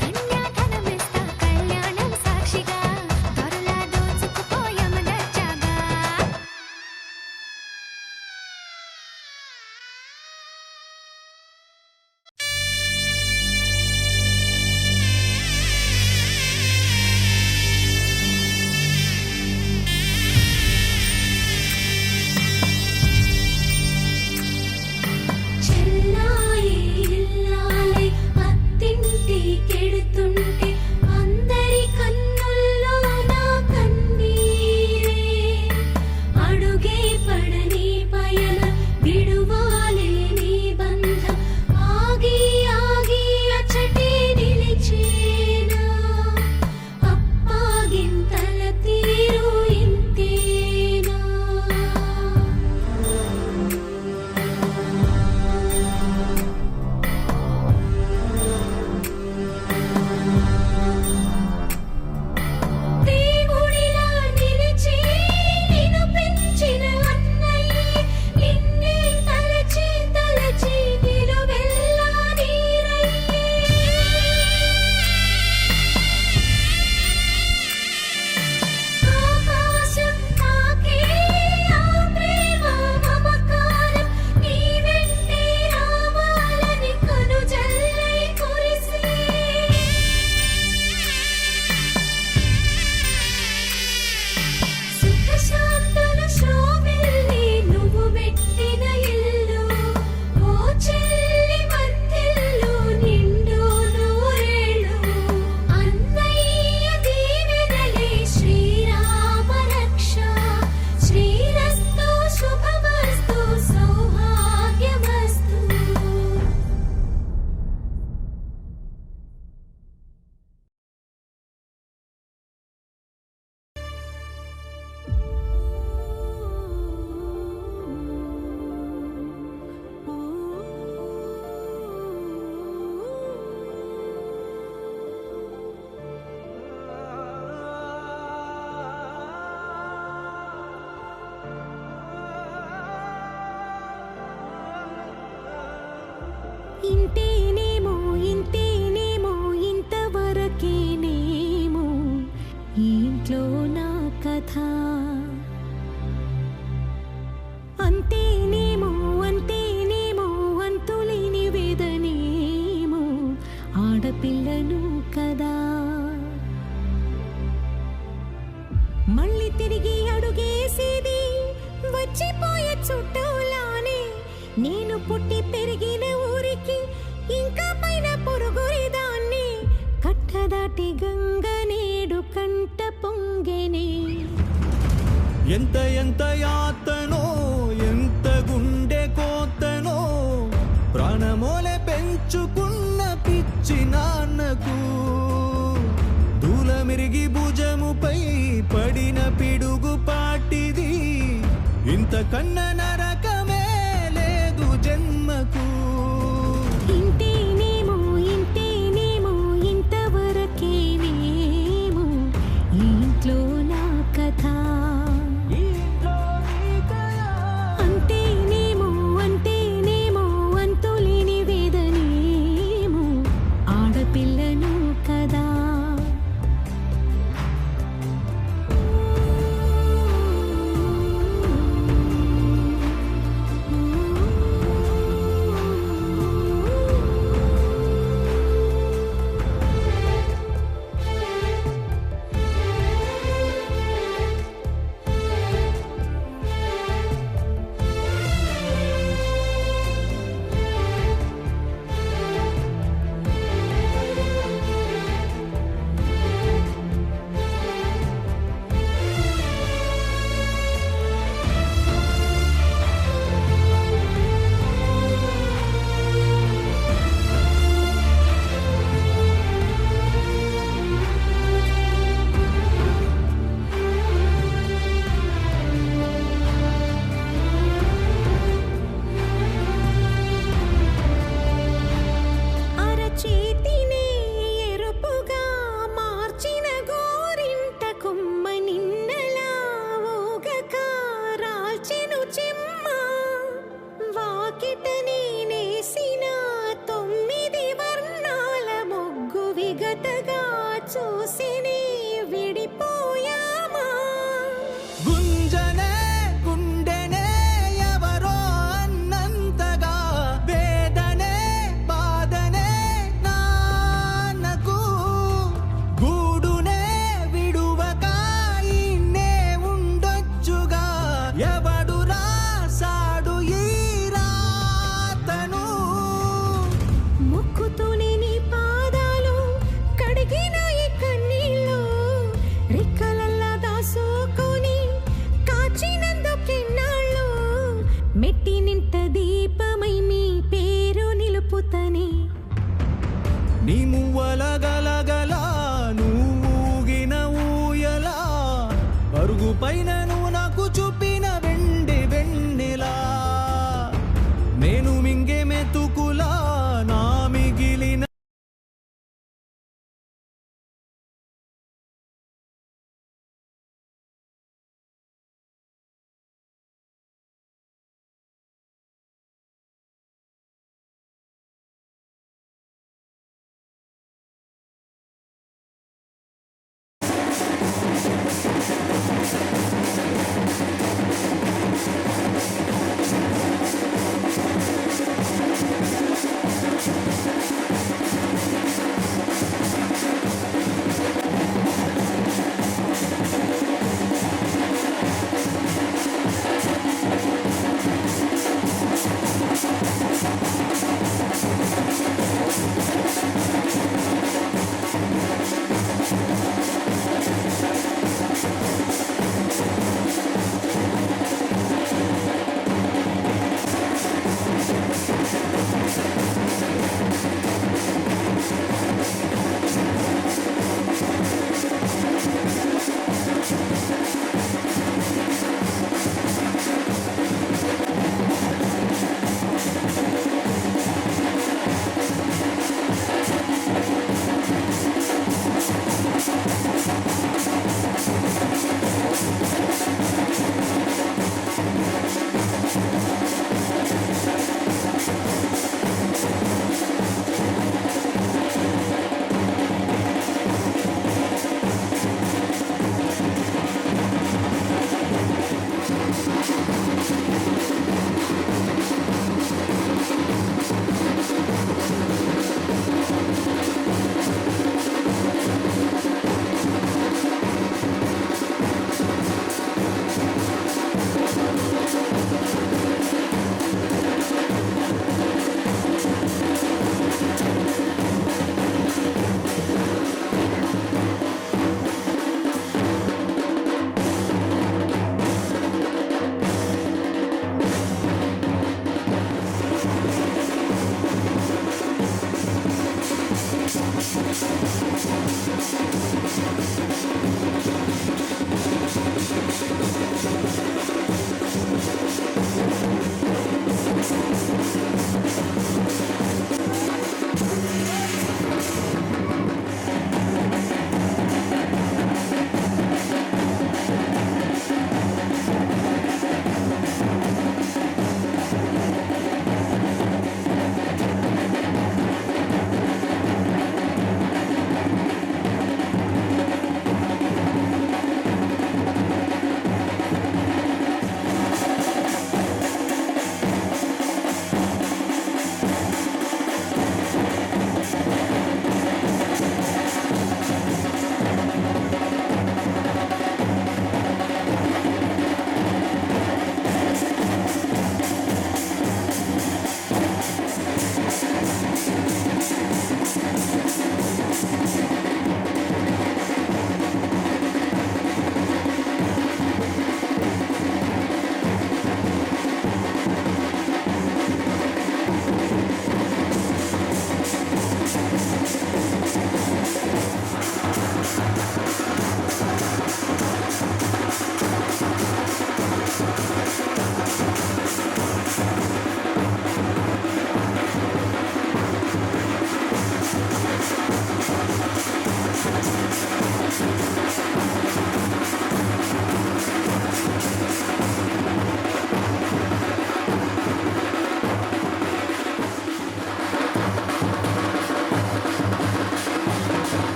కన్యాధనమిస్తా కళ్యాణం సాక్షిగా దొరలా దోచుకుపోయమనచ్చాగా చెల్లాయి ఇల్లాలి అత్తింటి కెడుతుంటే అందరి కన్నుల్లో నా కన్నీరే అడుగే పడని పయన విడువాలే నీ బంధం ఆగి ఆగి అచ్చటే నిలిచేనా అప్పాగింతల తీరు ఇంతేనా దేవుడిలా నిలిచి నిన్ను పెంచిన అన్నయ్యే నిన్నే తలచి తలచి నిలువెల్లా నీరయ్యే ఆకాశం తాకే ఆ ప్రేమ మమకారం నీ వెంటే రావాలని కనుజల్లై కురిసే సుఖశాంతుల శోభిల్లి నువ్వు పెట్టిన ఇల్లు ఓ చెల్లి వర్ధిల్లు నిండు నూరేళ్ళు అన్నయ్య దీవెనలే శ్రీరామ రక్ష శ్రీరస్తు శుభమస్తు సౌభాగ్యమస్తు ఇంతేనేమో ఇంతేనేమో ఇంతవరకేనేమో ఈ ఇంట్లో నా కథ అంతేనేమో అంతేనేమో అంతులేని వేదనేమో ఆడపిల్లను కదా మళ్ళీ తిరిగి అడుగేసేది వచ్చిపోయే చుట్టూలానే నేను పుట్టి పెరిగిన ఊరికి ఇంకా పైన పొరుగురిదాన్ని కట్టదాటి గంగ నేడు కంట పొంగెనే ఎంత ఎంత యాతనో ఎంత గుండె కోతనో ప్రాణమోలే పెంచుకున్న పిచ్చి నాన్నకు దూలమిరిగి భుజముపై పడిన పిడుగు పాటిది ఇంతకన్న నరకమే లేదు జన్మకు ఇంతేనేమో ఇంతేనేమో ఇంతవరకేనేమో ఈ ఇంట్లో నా కథ అంతేనేమో అంతేనేమో అంతులేని వేదనేమో ఆడపిల్లను కదా గతగా చూసి నీ విడిపోయామా గుంజనే గుండెనే ఎవరో అన్నంతగా వేదనే బాధనే నాన్నకు గూడునే విడువక ఇన్నే ఉండొచ్చుగా ఎవడు రాసాడు ఈ రాతను ముక్కుతోనే నీ పాదాలు కడిగిన ఈ కన్నీళ్ళు రెక్కలల్లా దాసుకొని కాచినందుకెన్నాళ్ళు మెట్టి నింట దీపమై మీ పేరు నిలుపుతనే నీ మువ్వలగా